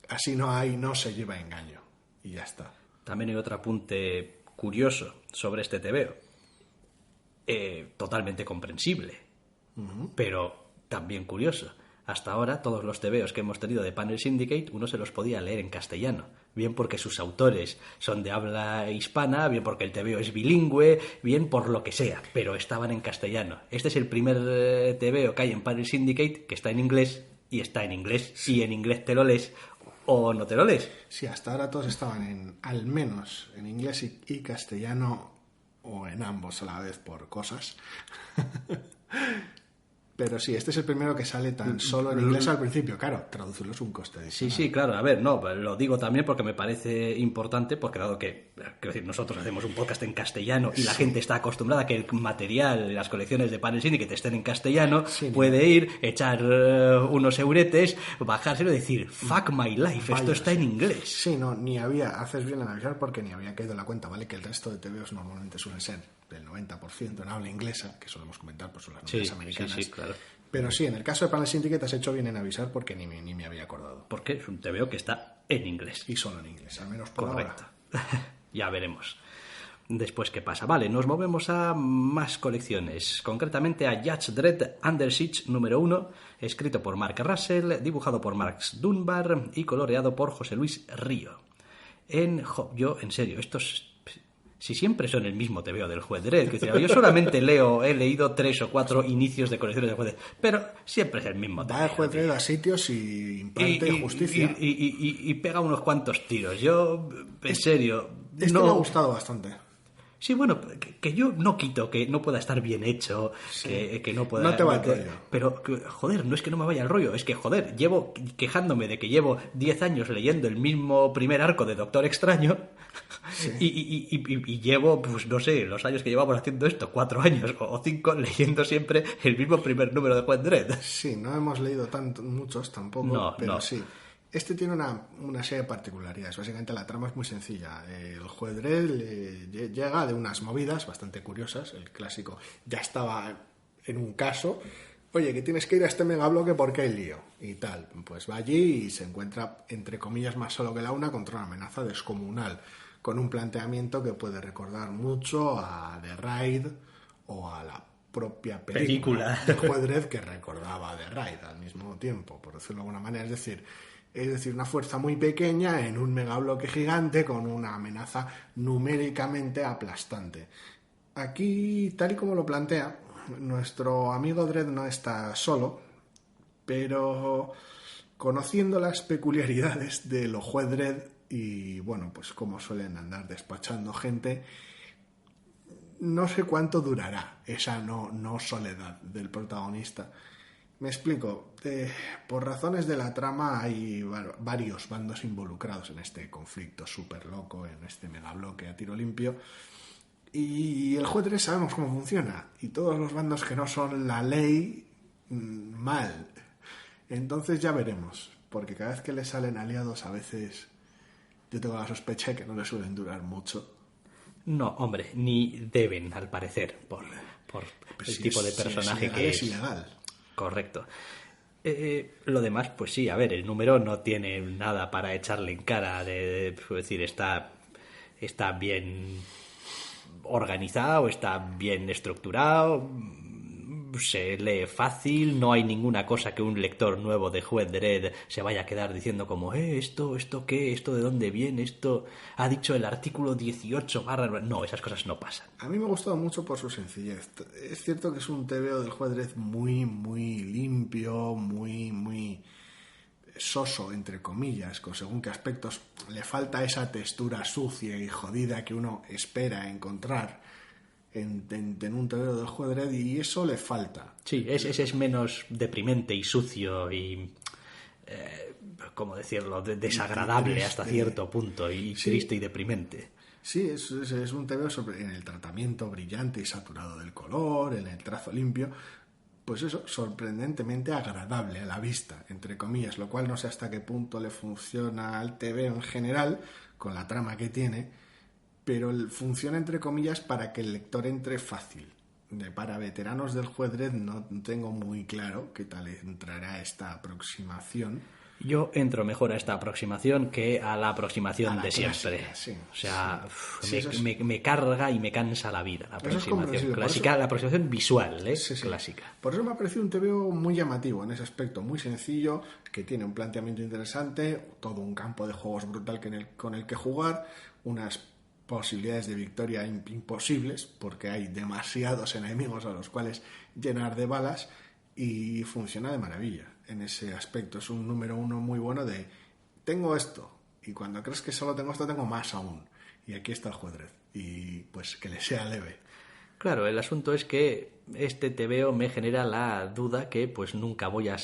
Así no se lleva engaño. Y ya está. También hay otro apunte curioso sobre este TVO. Totalmente comprensible, pero también curioso. Hasta ahora, todos los TVOs que hemos tenido de Panel Syndicate, uno se los podía leer en castellano. Bien porque sus autores son de habla hispana, bien porque el TVO es bilingüe, bien por lo que sea, pero estaban en castellano. Este es el primer TVO que hay en Panel Syndicate que está en inglés, y está en inglés, sí. Y en inglés te lo lees o no te lo lees. Sí, hasta ahora todos estaban al menos en inglés y castellano, o en ambos a la vez por cosas. Pero sí, este es el primero que sale tan solo en inglés al principio. Claro, traducirlo es un coste adicional. Sí, claro. A ver, no, lo digo también porque me parece importante, porque dado que, quiero decir, nosotros hacemos un podcast en castellano y la gente está acostumbrada a que el material, las colecciones de Panel Syndicate estén en castellano, puede ir, echar unos euretes, bajárselo y decir, fuck my life, esto está en inglés. Sí, no, haces bien en avisar porque ni había caído en la cuenta, ¿vale? Que el resto de TVOs normalmente suelen ser del 90% en habla inglesa, que solemos comentar, pues son las novelas americanas. Sí, claro. Pero sí, en el caso de Panel Syndicate has hecho bien en avisar porque ni me había acordado. Porque es un TVO que está en inglés. Y solo en inglés, al menos por Correcto. ahora. Ya veremos después qué pasa. Vale, nos movemos a más colecciones. Concretamente a Judge Dredd Under Siege número 1, escrito por Mark Russell, dibujado por Max Dunbar y coloreado por José Luis Río. Yo, en serio, estos... Si siempre son el mismo TVO del Juez Dredd, que yo solamente he leído 3 o 4 inicios de colecciones del Juez Dredd, pero siempre es el mismo TVO. Va el Juez Dredd a sitios y imparte justicia. Y pega unos cuantos tiros. Yo, en serio... Me ha gustado bastante. Sí, bueno, que yo no quito que no pueda estar bien hecho, sí. que no pueda... No te va el rollo. Pero, joder, no es que no me vaya el rollo, es que, joder, llevo quejándome de que llevo 10 años leyendo el mismo primer arco de Doctor Extraño, sí. y llevo, pues no sé, los años que llevamos haciendo esto, 4 años o 5, leyendo siempre el mismo primer número de Juez Dredd. Sí, no hemos leído muchos tampoco, pero sí. Este tiene una serie de particularidades. Básicamente la trama es muy sencilla. El Juez Dredd llega de unas movidas bastante curiosas. El clásico ya estaba en un caso. Oye, que tienes que ir a este megabloque porque hay lío. Y tal. Pues va allí y se encuentra, entre comillas, más solo que la una contra una amenaza descomunal. Con un planteamiento que puede recordar mucho a The Raid o a la propia película de Juez Dredd que recordaba a The Raid al mismo tiempo, por decirlo de alguna manera. Es decir, una fuerza muy pequeña en un megabloque gigante con una amenaza numéricamente aplastante. Aquí, tal y como lo plantea, nuestro amigo Dredd no está solo, pero conociendo las peculiaridades de los Juez Dredd y, bueno, pues cómo suelen andar despachando gente, no sé cuánto durará esa no soledad del protagonista. Me explico. Por razones de la trama hay varios bandos involucrados en este conflicto súper loco, en este megabloque a tiro limpio. Y el Juez Dredd sabemos cómo funciona. Y todos los bandos que no son la ley, mal. Entonces ya veremos. Porque cada vez que le salen aliados, a veces yo tengo la sospecha de que no le suelen durar mucho. No, hombre, ni deben, al parecer, por el tipo de personaje que es. Es ilegal. Correcto. Lo demás, pues sí, a ver, el número no tiene nada para echarle en cara, es decir, está bien organizado, está bien estructurado, se lee fácil, no hay ninguna cosa que un lector nuevo de Juez Dredd se vaya a quedar diciendo como esto qué, esto de dónde viene, esto ha dicho el artículo 18 / no, esas cosas no pasan. A mí me ha gustado mucho por su sencillez. Es cierto que es un TVO del Juez Dredd muy, muy limpio, muy, muy soso, entre comillas, con según qué aspectos le falta esa textura sucia y jodida que uno espera encontrar en un TVO del Juez Dredd, y eso le falta. Sí, ese es menos deprimente y sucio y ¿cómo decirlo?, desagradable hasta cierto punto y sí, triste y deprimente. Sí, es un TVO en el tratamiento brillante y saturado del color, en el trazo limpio, pues eso, sorprendentemente agradable a la vista, entre comillas, lo cual no sé hasta qué punto le funciona al TVO en general, con la trama que tiene, pero funciona entre comillas para que el lector entre fácil. Para veteranos del Juez Dredd no tengo muy claro qué tal entrará esta aproximación. Yo entro mejor a esta aproximación que a la aproximación de clásica, siempre. sí, o sea, sí. me carga y me cansa la vida la aproximación clásica, eso, la aproximación visual, sí. clásica. Por eso me ha parecido un TVO muy llamativo en ese aspecto, muy sencillo, que tiene un planteamiento interesante, todo un campo de juegos brutal con el que jugar, unas posibilidades de victoria imposibles, porque hay demasiados enemigos a los cuales llenar de balas, y funciona de maravilla en ese aspecto. Es un número uno muy bueno de tengo esto, y cuando crees que solo tengo esto, tengo más aún, y aquí está el Juez Dredd, y pues que le sea leve. Claro, el asunto es que este TVO me genera la duda que pues nunca voy a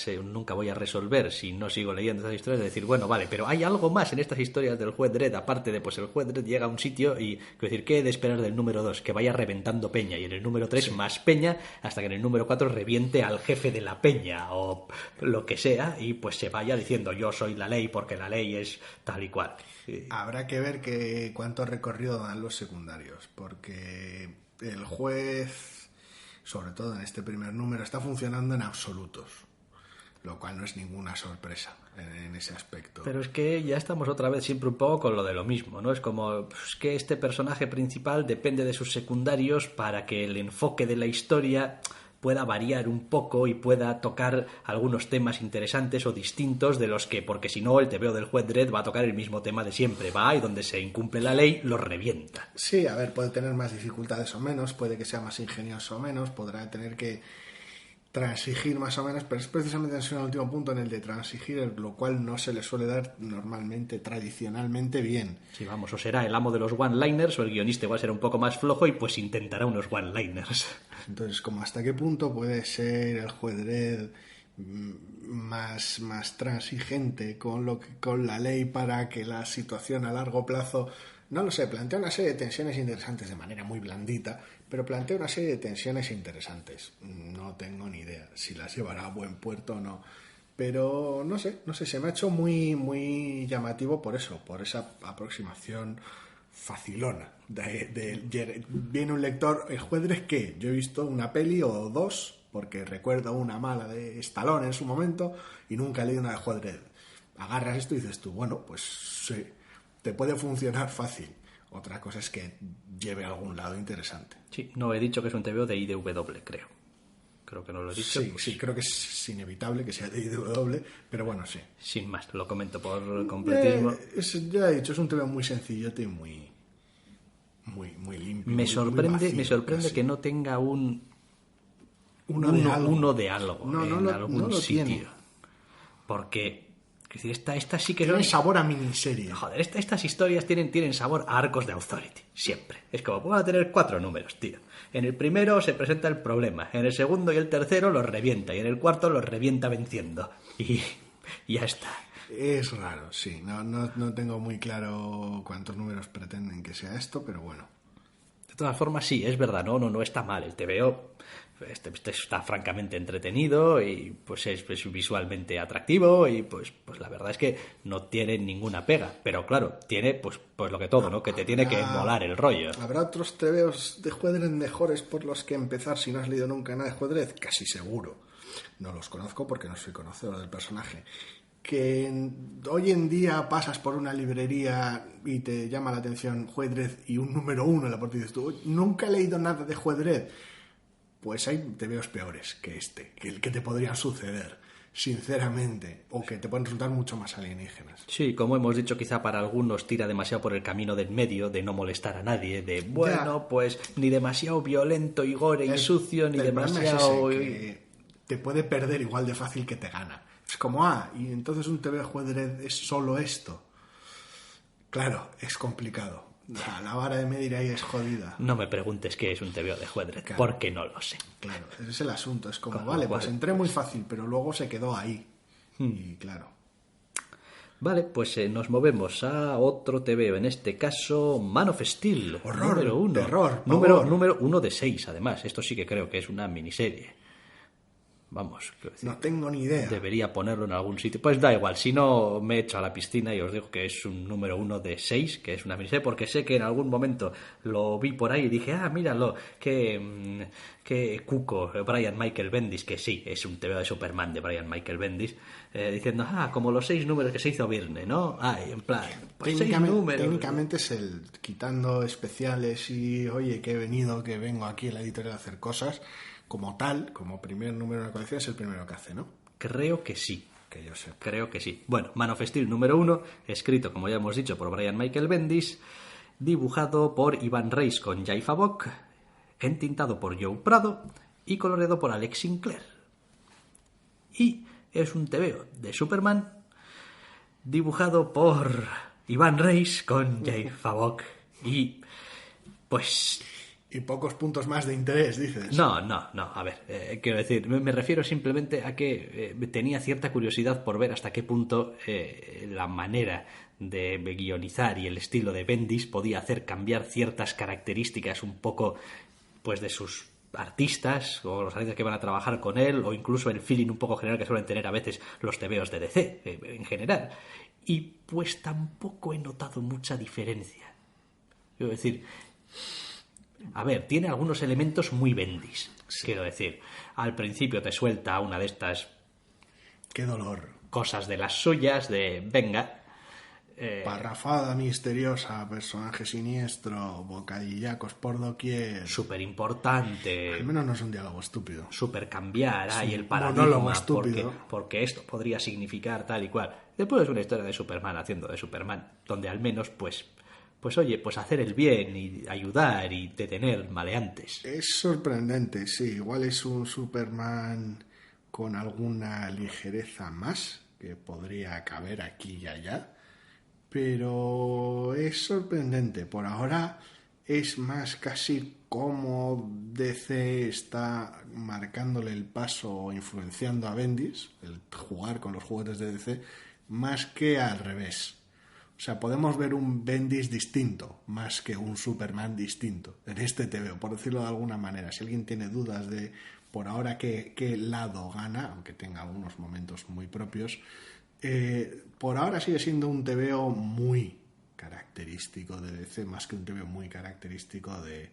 resolver si no sigo leyendo estas historias, de decir, bueno, vale, pero hay algo más en estas historias del Juez Dredd, aparte de pues el Juez Dredd llega a un sitio y, quiero decir, ¿qué he de esperar del número 2? Que vaya reventando peña, y en el número 3 más peña, hasta que en el número 4 reviente al jefe de la peña o lo que sea, y pues se vaya diciendo yo soy la ley porque la ley es tal y cual. Habrá que ver cuánto recorrido dan los secundarios, porque el juez, sobre todo en este primer número, está funcionando en absolutos, lo cual no es ninguna sorpresa en ese aspecto. Pero es que ya estamos otra vez siempre un poco con lo de lo mismo, ¿no? Es como pues, que este personaje principal depende de sus secundarios para que el enfoque de la historia pueda variar un poco y pueda tocar algunos temas interesantes o distintos de los que, porque si no el TVO del Juez Dredd va a tocar el mismo tema de siempre, va y donde se incumple la ley lo revienta. Sí, a ver, puede tener más dificultades o menos, puede que sea más ingenioso o menos, podrá tener que transigir más o menos, pero es precisamente en el último punto en el de transigir, lo cual no se le suele dar normalmente, tradicionalmente bien. Sí, vamos, o será el amo de los one-liners o el guionista igual será un poco más flojo y pues intentará unos one-liners. Entonces, como hasta qué punto puede ser el Juez Dredd más transigente con la ley para que la situación a largo plazo, no lo sé, plantea una serie de tensiones interesantes de manera muy blandita, pero plantea una serie de tensiones interesantes. No tengo ni idea si las llevará a buen puerto o no, pero no sé, se me ha hecho muy, muy llamativo por eso, por esa aproximación facilona. Viene un lector, ¿el Juez Dredd qué? Yo he visto una peli o dos, porque recuerdo una mala de Stallone en su momento y nunca he leído una de Juez Dredd. Agarras esto y dices tú, bueno, pues sí, te puede funcionar fácil. Otra cosa es que lleve a algún lado interesante. Sí, no he dicho que es un TVO de IDW, creo. Creo que no lo he dicho. Sí, pues sí, creo que es inevitable que sea de IDW, pero bueno, sí. Sin más, lo comento por completismo. Ya he dicho, es un TVO muy sencillote y muy limpio. Me sorprende casi. que no tenga uno de algo en algún sitio. Tiene. Porque es decir, esta sí que tiene sabor a miniserie. Joder, estas historias tienen sabor a arcos de Authority, siempre. Es como, van a tener 4 números, tío. En el primero se presenta el problema, en el segundo y el tercero los revienta, y en el cuarto los revienta venciendo. Y ya está. Es raro, sí. No tengo muy claro cuántos números pretenden que sea esto, pero bueno. De todas formas, sí, es verdad, no está mal. El TVO este está francamente entretenido y pues es visualmente atractivo y pues la verdad es que no tiene ninguna pega. Pero claro, tiene pues lo que todo, ¿no? Que te tiene que molar el rollo. ¿Habrá otros TVOs de Juez Dredd mejores por los que empezar si no has leído nunca nada de Juez Dredd? Casi seguro. No los conozco porque no soy conocedor del personaje. Que hoy en día pasas por una librería y te llama la atención Juez Dredd y un número 1 en la portada y dices tú, nunca he leído nada de Juez Dredd. Pues hay TVOs peores que este, que te podrían suceder, sinceramente, o que te pueden resultar mucho más alienígenas. Sí, como hemos dicho, quizá para algunos tira demasiado por el camino del medio, de no molestar a nadie, de, bueno, pues ni demasiado violento y gore y sucio, ni demasiado... Es ese, que te puede perder igual de fácil que te gana. Es como, y entonces un TVO de Juez Dredd es solo esto. Claro, es complicado. La vara de medir ahí es jodida. No me preguntes qué es un TVO de Juez Dredd, claro, porque no lo sé. Claro, ese es el asunto. Es como, vale, pues entré muy fácil, pero luego se quedó ahí. Y claro. Vale, pues nos movemos a otro TVO, en este caso Man of Steel, Horror, número 1. terror, Número 1 de 6, además. Esto sí que creo que es una miniserie. Vamos, quiero decir, No tengo ni idea. debería ponerlo en algún sitio. Pues da igual, si no me echo a la piscina y os digo que es un número 1 de 6, que es una miniserie, porque sé que en algún momento lo vi por ahí y dije, míralo, que cuco, Brian Michael Bendis, que sí, es un TVO de Superman de Brian Michael Bendis, diciendo, como los 6 números que se hizo Viernes, ¿no? En plan, pues 6 números. Técnicamente es el quitando especiales y, oye, que vengo aquí a la editorial a hacer cosas, como tal, como primer número de la colección, es el primero que hace, ¿no? Creo que sí. Que yo sé. Creo que sí. Bueno, Man of Steel número 1, escrito, como ya hemos dicho, por Brian Michael Bendis, dibujado por Ivan Reis con Jay Favok, entintado por Joe Prado y coloreado por Alex Sinclair. Y es un TVO de Superman dibujado por Ivan Reis con Jay Favok y pues... Y pocos puntos más de interés, dices. No, a ver, quiero decir, me refiero simplemente a que tenía cierta curiosidad por ver hasta qué punto la manera de guionizar y el estilo de Bendis podía hacer cambiar ciertas características un poco, pues, de sus artistas o los artistas que van a trabajar con él, o incluso el feeling un poco general que suelen tener a veces los TVOs de DC en general. Y pues tampoco he notado mucha diferencia. Quiero decir... A ver, tiene algunos elementos muy Bendis, sí. Quiero decir. Al principio te suelta una de estas... ¡Qué dolor! Cosas de las suyas, de venga... Parrafada misteriosa, personaje siniestro, bocadillacos por doquier... Súper importante. Al menos no es un diálogo estúpido. Súper cambiar, sí, y el paradigma, estúpido. Porque esto podría significar tal y cual. Después es una historia de Superman haciendo de Superman, donde al menos, pues oye, pues hacer el bien y ayudar y detener maleantes. Es sorprendente, sí. Igual es un Superman con alguna ligereza más que podría caber aquí y allá, pero es sorprendente. Por ahora es más casi como DC está marcándole el paso o influenciando a Bendis, el jugar con los juguetes de DC, más que al revés. O sea, podemos ver un Bendis distinto, más que un Superman distinto, en este TVO, por decirlo de alguna manera. Si alguien tiene dudas de por ahora qué lado gana, aunque tenga algunos momentos muy propios, por ahora sigue siendo un TVO muy característico de DC, más que un TVO muy característico de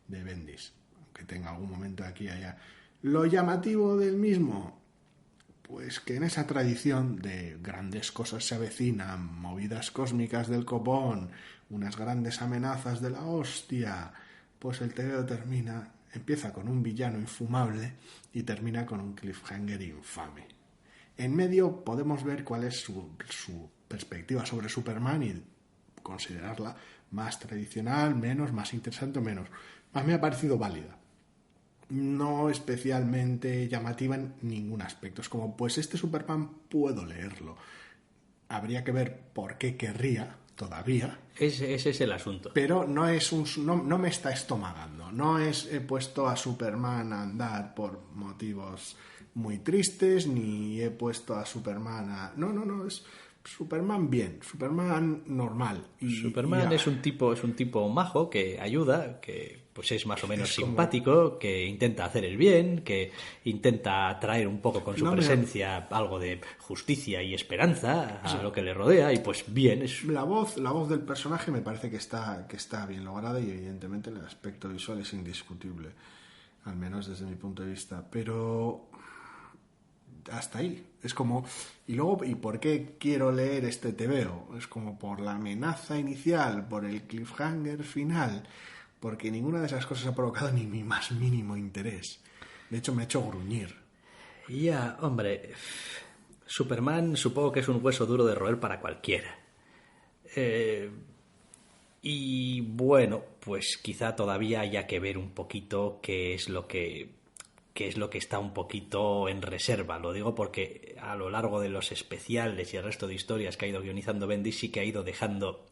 Bendis, aunque tenga algún momento aquí y allá. Lo llamativo del mismo... Pues que en esa tradición de grandes cosas se avecinan, movidas cósmicas del copón, unas grandes amenazas de la hostia, pues el TVO empieza con un villano infumable y termina con un cliffhanger infame. En medio podemos ver cuál es su perspectiva sobre Superman y considerarla más tradicional, menos, más interesante o menos. A mí me ha parecido válida. No especialmente llamativa en ningún aspecto. Es como, pues este Superman puedo leerlo. Habría que ver por qué querría todavía. Ese es el asunto. Pero no me está estomagando. No he puesto a Superman a andar por motivos muy tristes, ni he puesto a Superman a... No, es Superman bien, Superman normal. Superman es un tipo majo que ayuda, que pues es más o menos simpático, que intenta hacer el bien, que intenta traer un poco con su presencia algo de justicia y esperanza a lo que le rodea, y pues bien. La voz del personaje me parece que está bien lograda, y evidentemente el aspecto visual es indiscutible, al menos desde mi punto de vista, pero hasta ahí. Es como, y luego, ¿y por qué quiero leer este TVO? Es como por la amenaza inicial, por el cliffhanger final, porque ninguna de esas cosas ha provocado ni mi más mínimo interés. De hecho, me ha hecho gruñir. Ya, hombre, Superman supongo que es un hueso duro de roer para cualquiera. Y bueno, pues quizá todavía haya que ver un poquito qué es lo que está un poquito en reserva. Lo digo porque a lo largo de los especiales y el resto de historias que ha ido guionizando Bendis, sí que ha ido dejando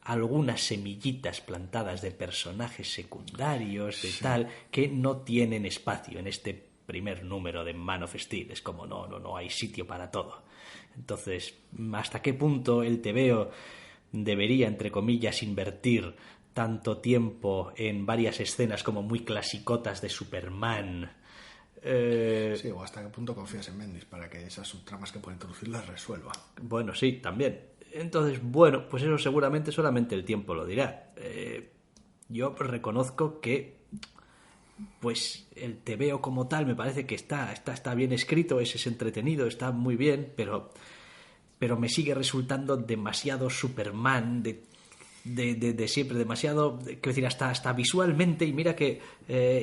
algunas semillitas plantadas de personajes secundarios, de tal, que no tienen espacio en este primer número de Man of Steel. Es como, no hay sitio para todo. Entonces, ¿hasta qué punto el TVO debería, entre comillas, invertir tanto tiempo en varias escenas como muy clasicotas de Superman? Sí, o hasta qué punto confías en Bendis para que esas subtramas que puede introducir las resuelva. Bueno, sí, también. Entonces, bueno, pues eso seguramente solamente el tiempo lo dirá. Yo reconozco que pues el TVO como tal me parece que está bien escrito, es entretenido, está muy bien, pero me sigue resultando demasiado Superman de siempre, demasiado, quiero decir, hasta visualmente. Y mira que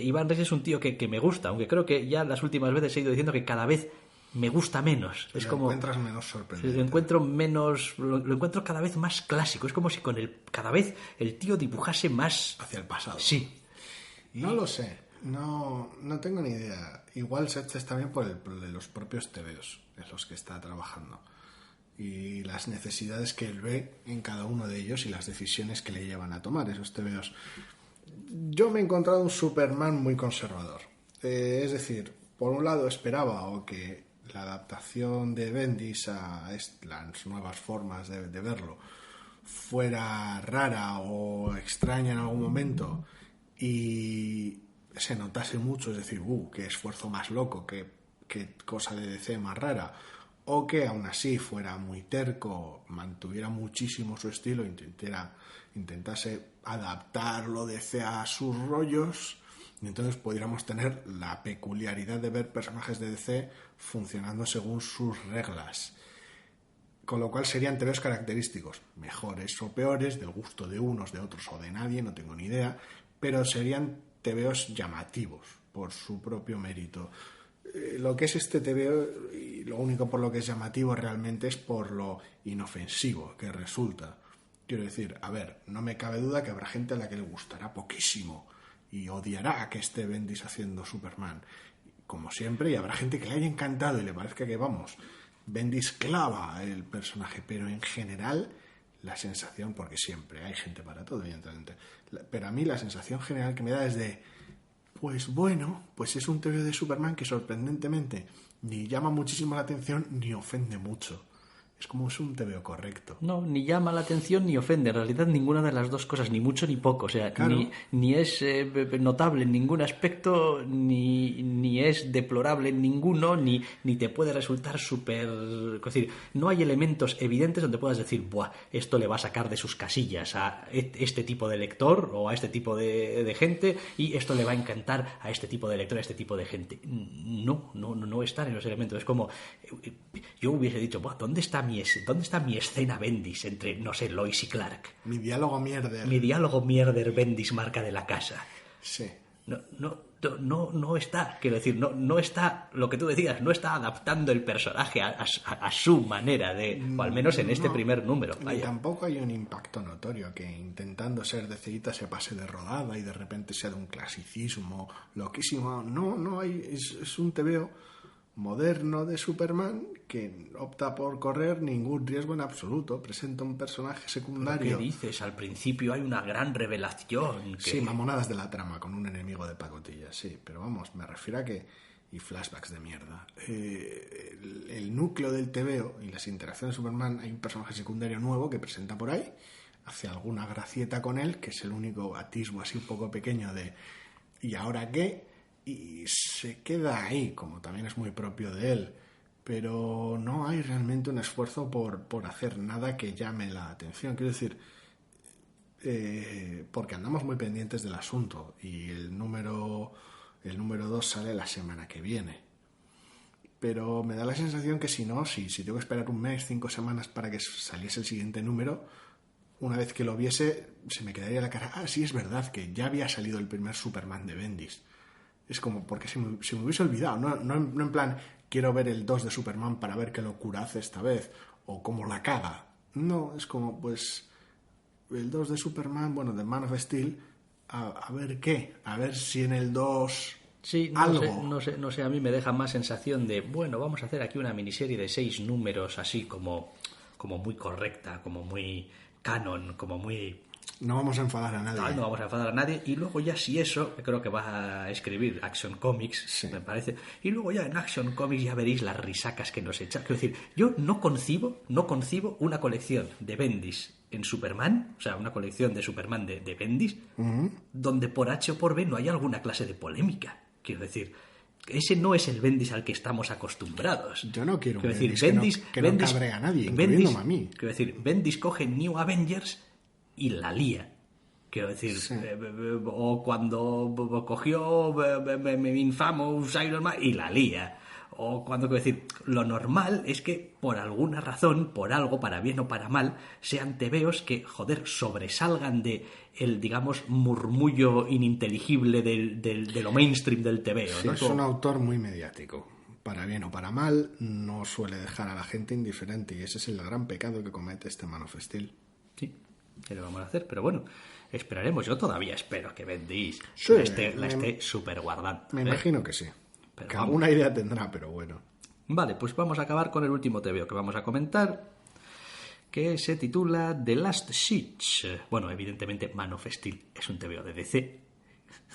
Iván Reis es un tío que me gusta, aunque creo que ya las últimas veces he ido diciendo que cada vez me gusta menos. Es como encuentras menos sorprendente. Lo encuentro cada vez más clásico. Es como si cada vez el tío dibujase más hacia el pasado. Sí. No lo sé, no tengo ni idea. Igual se está bien por los propios TVOs en los que está trabajando y las necesidades que él ve en cada uno de ellos y las decisiones que le llevan a tomar esos TVOs. Yo me he encontrado un Superman muy conservador. Es decir, por un lado esperaba que la adaptación de Bendis a las nuevas formas de verlo fuera rara o extraña en algún momento y se notase mucho, es decir, qué esfuerzo más loco, qué cosa de DC más rara, o que aún así fuera muy terco, mantuviera muchísimo su estilo, intentase adaptarlo DC a sus rollos, y entonces pudiéramos tener la peculiaridad de ver personajes de DC funcionando según sus reglas. Con lo cual serían TVOs característicos, mejores o peores, del gusto de unos, de otros o de nadie, no tengo ni idea, pero serían TVOs llamativos por su propio mérito. Lo que es este TVO, y lo único por lo que es llamativo realmente es por lo inofensivo que resulta. Quiero decir, a ver, no me cabe duda que habrá gente a la que le gustará poquísimo y odiará que esté Bendis haciendo Superman, como siempre, y habrá gente que le haya encantado y le parezca que, vamos, Bendis clava el personaje, pero en general la sensación, porque siempre hay gente para todo, evidentemente, pero a mí la sensación general que me da es de, pues bueno, pues es un TVO de Superman que sorprendentemente ni llama muchísimo la atención ni ofende mucho. Es como es un TVO correcto. No, ni llama la atención ni ofende. En realidad ninguna de las dos cosas, ni mucho ni poco. O sea, claro. ni es notable en ningún aspecto, ni es deplorable en ninguno, ni te puede resultar súper... Es decir, no hay elementos evidentes donde puedas decir, buah, esto le va a sacar de sus casillas a este tipo de lector o a este tipo de gente, y esto le va a encantar a este tipo de lector, a este tipo de gente. No están en los elementos. Es como... Yo hubiese dicho, buah, ¿dónde está mi escena Bendis entre, no sé, Lois y Clark? Mi diálogo mierder. Mi diálogo mierder Bendis marca de la casa. Sí. No está, quiero decir, no está, lo que tú decías, no está adaptando el personaje a su manera o al menos en este primer número. Ni tampoco hay un impacto notorio que intentando ser de cita se pase de rodada y de repente sea de un clasicismo loquísimo. No hay, es un TVO moderno de Superman que opta por correr ningún riesgo en absoluto. Presenta un personaje secundario. ¿Qué dices? Al principio hay una gran revelación. Sí, mamonadas de la trama con un enemigo de pacotilla, sí, pero vamos, me refiero a que... y flashbacks de mierda. El núcleo del TVO y las interacciones de Superman, hay un personaje secundario nuevo que presenta por ahí, hace alguna gracieta con él, que es el único atisbo así un poco pequeño de ¿y ahora qué? Y se queda ahí, como también es muy propio de él, pero no hay realmente un esfuerzo por hacer nada que llame la atención. Quiero decir, porque andamos muy pendientes del asunto y el número 2 sale la semana que viene, pero me da la sensación que si tengo que esperar un mes, 5 semanas para que saliese el siguiente número, una vez que lo viese se me quedaría la cara, sí, es verdad que ya había salido el primer Superman de Bendis. Es como, porque se me hubiese olvidado, no en plan, quiero ver el 2 de Superman para ver qué locura hace esta vez, o cómo la caga. No, es como, pues, el 2 de Superman, bueno, de Man of Steel, a ver qué, a ver si en el 2... Sí, algo. No sé, a mí me deja más sensación de, bueno, vamos a hacer aquí una miniserie de 6 números así como muy correcta, como muy canon, como muy... No vamos a enfadar a nadie. No vamos a enfadar a nadie. Y luego ya si eso, creo que vas a escribir Action Comics, Sí. me parece. Y luego ya en Action Comics ya veréis las risacas que nos echa. Quiero decir, yo no concibo una colección de Bendis en Superman, o sea, una colección de Superman de Bendis, donde por H o por B no hay alguna clase de polémica. Quiero decir, ese no es el Bendis al que estamos acostumbrados. Yo no quiero un Quiero decir, Bendis que no cabre a nadie, incluyéndome a mí. Quiero decir, Bendis coge New Avengers y la lía. Quiero decir, Sí. O cuando cogió Infamous Iron Man y la lía. O cuando, quiero decir, lo normal es que por alguna razón, por algo, para bien o para mal, sean tebeos que, joder, sobresalgan de el, digamos, murmullo ininteligible de lo mainstream del tebeo. Sí, ¿no? es un autor muy mediático. Para bien o para mal, no suele dejar a la gente indiferente. Y ese es el gran pecado que comete este Man of Steel. Sí, ¿qué le vamos a hacer? Pero bueno, esperaremos. Yo todavía espero que Bendis Sí, la esté super guardando. Me imagino que sí. Pero Que vamos. alguna idea tendrá, pero bueno. Vale, pues vamos a acabar con el último tebeo que vamos a comentar, que se titula The Last Siege. Bueno, evidentemente Man of Steel es un tebeo de DC,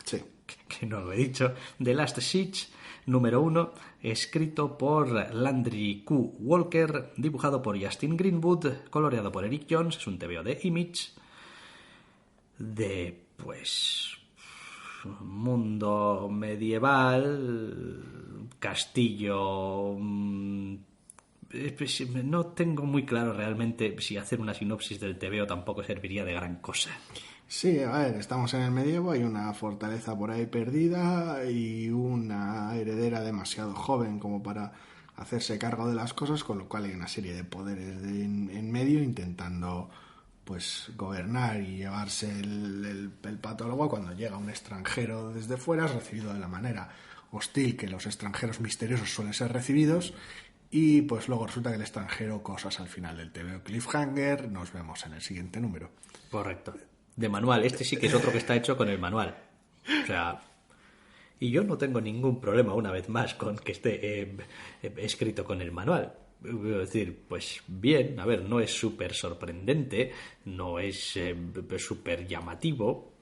Sí. que no lo he dicho. The Last Siege, número 1, escrito por Landry Q. Walker, dibujado por Justin Greenwood, coloreado por Eric Jones. Es un tebeo de Image, de, pues, mundo medieval, castillo. No tengo muy claro realmente si hacer una sinopsis del tebeo tampoco serviría de gran cosa. Sí, a ver, estamos en el medievo, hay una fortaleza por ahí perdida y una heredera demasiado joven como para hacerse cargo de las cosas, con lo cual hay una serie de poderes en medio intentando pues gobernar y llevarse el patólogo. Cuando llega un extranjero desde fuera es recibido de la manera hostil que los extranjeros misteriosos suelen ser recibidos, y pues luego resulta que el extranjero, cosas al final del TVO cliffhanger. Nos vemos en el siguiente número. Correcto. De manual. Este sí que es otro que está hecho con el manual. O sea, y yo no tengo ningún problema, una vez más, con que esté escrito con el manual. Es decir, pues bien, a ver, no es súper sorprendente, no es súper llamativo,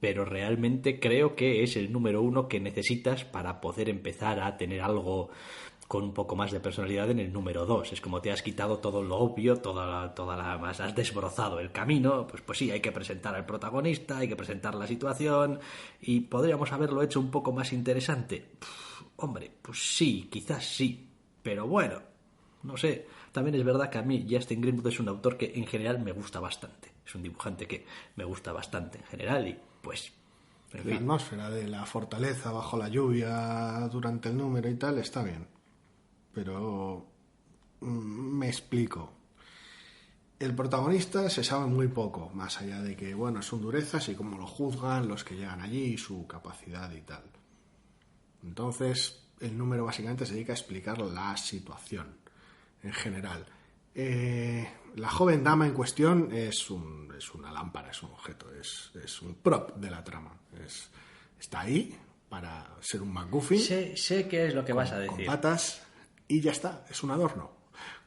pero realmente creo que es el número 1 que necesitas para poder empezar a tener algo con un poco más de personalidad en el número 2. Es como te has quitado todo lo obvio, has desbrozado el camino. Pues sí, hay que presentar al protagonista, hay que presentar la situación, y podríamos haberlo hecho un poco más interesante. Hombre, pues sí, quizás sí, pero bueno, no sé. También es verdad que a mí Justin Greenwood es un autor que en general me gusta bastante. Es un dibujante que me gusta bastante en general, y pues, en La fin. atmósfera de la fortaleza bajo la lluvia durante el número y tal está bien. Pero me explico. El protagonista se sabe muy poco, más allá de que, bueno, son durezas y cómo lo juzgan los que llegan allí y su capacidad y tal. Entonces, el número básicamente se dedica a explicar la situación en general. La joven dama en cuestión es una lámpara, es un objeto, es un prop de la trama. Está ahí para ser un MacGuffin. Sé qué es lo que vas a Con decir. patas, y ya está, es un adorno.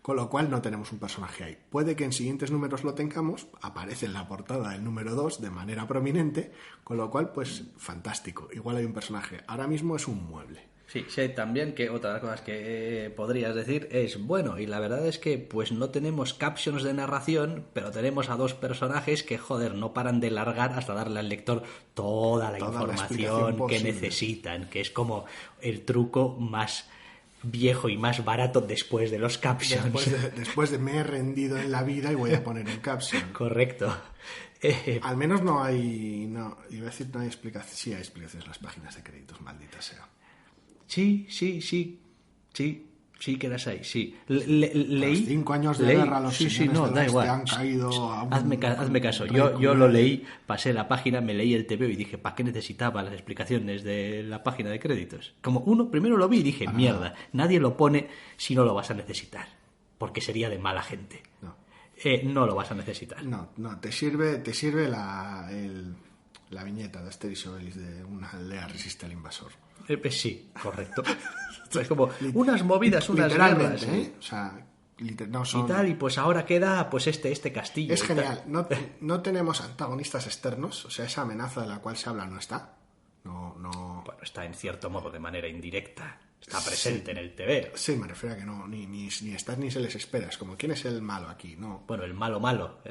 Con lo cual no tenemos un personaje ahí. Puede que en siguientes números lo tengamos, aparece en la portada del número 2 de manera prominente, con lo cual, pues, fantástico. Igual hay un personaje. Ahora mismo es un mueble. Sí, sé también que otra de las cosas que podrías decir es, bueno, y la verdad es que pues no tenemos captions de narración, pero tenemos a dos personajes que, joder, no paran de largar hasta darle al lector toda la explicación información que posible. necesitan, que es como el truco más viejo y más barato después de los captions. Después de me he rendido en la vida y voy a poner un caption. Correcto. Al menos no hay... No, iba a decir no hay explicaciones. Sí hay explicaciones en las páginas de créditos, maldita sea. Sí, que las hay, sí. Leí... Los 5 años de leí, guerra, los señores no, del da este igual. han caído a un Hazme caso. rey Yo cruel. lo leí, pasé la página, me leí el TVO y dije, ¿para qué necesitaba las explicaciones de la página de créditos? Como primero lo vi y dije, mierda, nadie lo pone si no lo vas a necesitar, porque sería de mala gente. No. No lo vas a necesitar. No, te sirve la viñeta de Asterix y Obelix de una aldea resiste al invasor. Sí, correcto. Es como unas movidas, unas Literalmente, guerras. ¿eh? O sea, no son... Y tal, y pues ahora queda pues este castillo. Es genial. No tenemos antagonistas externos, o sea, esa amenaza de la cual se habla no está. No. Bueno, está en cierto modo de manera indirecta. Está presente en el TV. Sí, me refiero a que no, ni estás ni se les espera. Es como, ¿quién es el malo aquí? No. Bueno, el malo.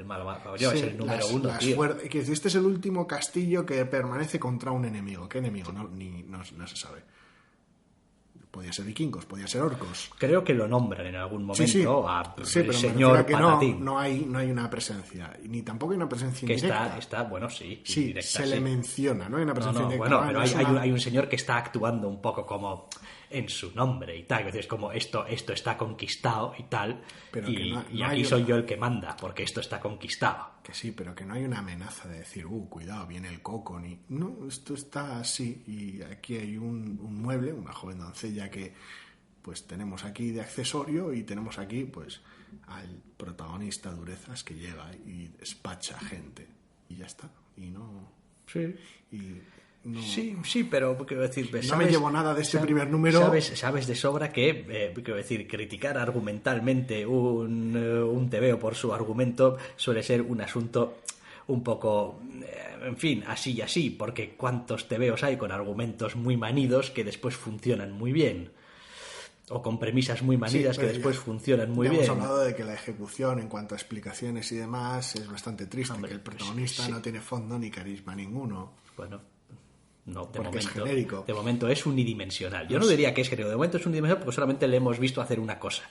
Yo, es el número uno, tío. Que este es el último castillo que permanece contra un enemigo. ¿Qué enemigo? No se sabe. Podía ser vikingos, podía ser orcos. Creo que lo nombran en algún momento sí, el pero señor que Patatín. no hay una presencia. Ni tampoco hay una presencia que indirecta. bueno, sí. Sí, indirecta, se le menciona, no hay una presencia indirecta. Bueno, pero hay un señor que está actuando un poco como en su nombre y tal. Es como esto está conquistado y tal. Pero y aquí soy yo el que manda, porque esto está conquistado. Que sí, pero que no hay una amenaza de decir, cuidado, viene el coco. No, esto está así. Y aquí hay un mueble, una joven doncella que pues tenemos aquí de accesorio y tenemos aquí pues al protagonista Durezas que llega y despacha gente. Y ya está. Y no... Sí. Y no... Sí, pero quiero decir... No me llevo nada de este primer número. Sabes de sobra que, quiero decir, criticar argumentalmente un TVO por su argumento suele ser un asunto un poco, en fin, así y así, porque cuántos TVOs hay con argumentos muy manidos que después funcionan muy bien. O con premisas muy manidas que después funcionan muy bien. Hemos hablado de que la ejecución en cuanto a explicaciones y demás es bastante triste, que el protagonista no tiene fondo ni carisma ninguno. Bueno, no, de momento es unidimensional. Yo no diría que es genérico, de momento es unidimensional porque solamente le hemos visto hacer una cosa.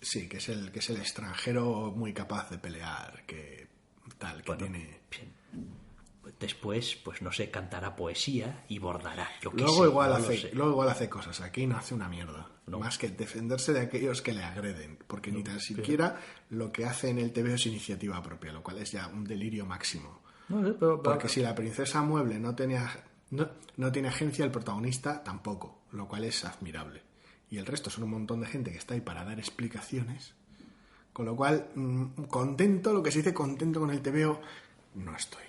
Sí, que es el extranjero muy capaz de pelear, que tiene... Bien. Después, pues no sé, cantará poesía y bordará. Luego igual hace cosas. Aquí no hace una mierda. No. Más que defenderse de aquellos que le agreden. Porque ni tan siquiera lo que hace en el TV es iniciativa propia, lo cual es ya un delirio máximo. Porque si la princesa mueble no tiene agencia, el protagonista tampoco, lo cual es admirable. Y el resto son un montón de gente que está ahí para dar explicaciones. Con lo cual, contento, lo que se dice contento con el TVO, no estoy.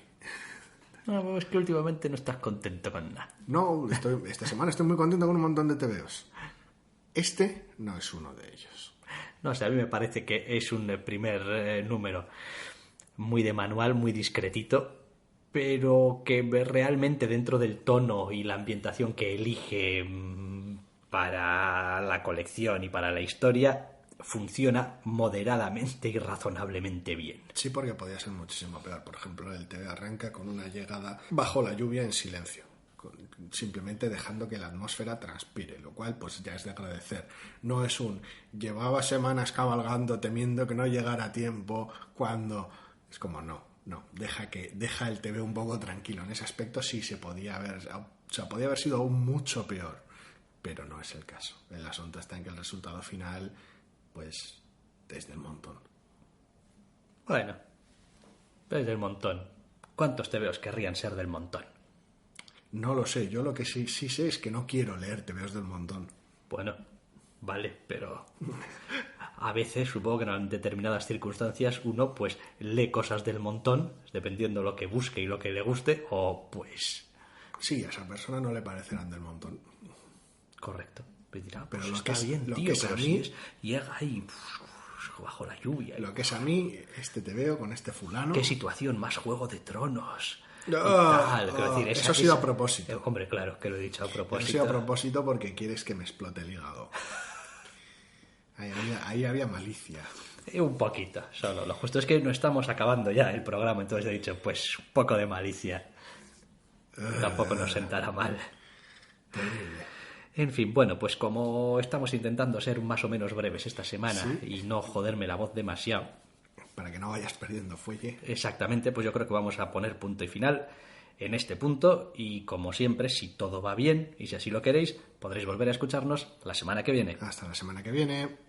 No, es que últimamente no estás contento con nada. No, esta semana estoy muy contento con un montón de TVOs. Este no es uno de ellos. No sé, a mí me parece que es un primer número muy de manual, muy discretito, pero que realmente dentro del tono y la ambientación que elige para la colección y para la historia funciona moderadamente y razonablemente bien. Sí, porque podría ser muchísimo peor. Por ejemplo, el TV arranca con una llegada bajo la lluvia en silencio, simplemente dejando que la atmósfera transpire, lo cual pues ya es de agradecer. No es llevaba semanas cabalgando temiendo que no llegara a tiempo cuando... Es como deja el TV un poco tranquilo. En ese aspecto sí podía haber sido aún mucho peor, pero no es el caso. El asunto está en que el resultado final pues desde el montón. Bueno, desde el montón. ¿Cuántos TVOs querrían ser del montón? No lo sé. Yo lo que sí sé es que no quiero leer TVOs del montón. Bueno, vale, pero a veces supongo que en determinadas circunstancias uno pues lee cosas del montón, dependiendo lo que busque y lo que le guste, o pues... Sí, a esa persona no le parecerán del montón. Correcto. Me dirá, pero pues lo está que bien, lo tío, que es pero a mí, si llega ahí bajo la lluvia. Lo que es a mí, te veo con este fulano. ¿Qué situación más Juego de Tronos? Eso ha sido a propósito. Hombre, claro, que lo he dicho a propósito. Ha sido a propósito porque quieres que me explote el hígado. Ahí había malicia. Un poquito, solo. Lo justo es que no estamos acabando ya el programa, entonces he dicho, pues un poco de malicia. Tampoco nos sentará mal. Terrible. En fin, bueno, pues como estamos intentando ser más o menos breves esta semana y no joderme la voz demasiado. Para que no vayas perdiendo fuelle. Exactamente, pues yo creo que vamos a poner punto y final en este punto y como siempre, si todo va bien y si así lo queréis, podréis volver a escucharnos la semana que viene. Hasta la semana que viene.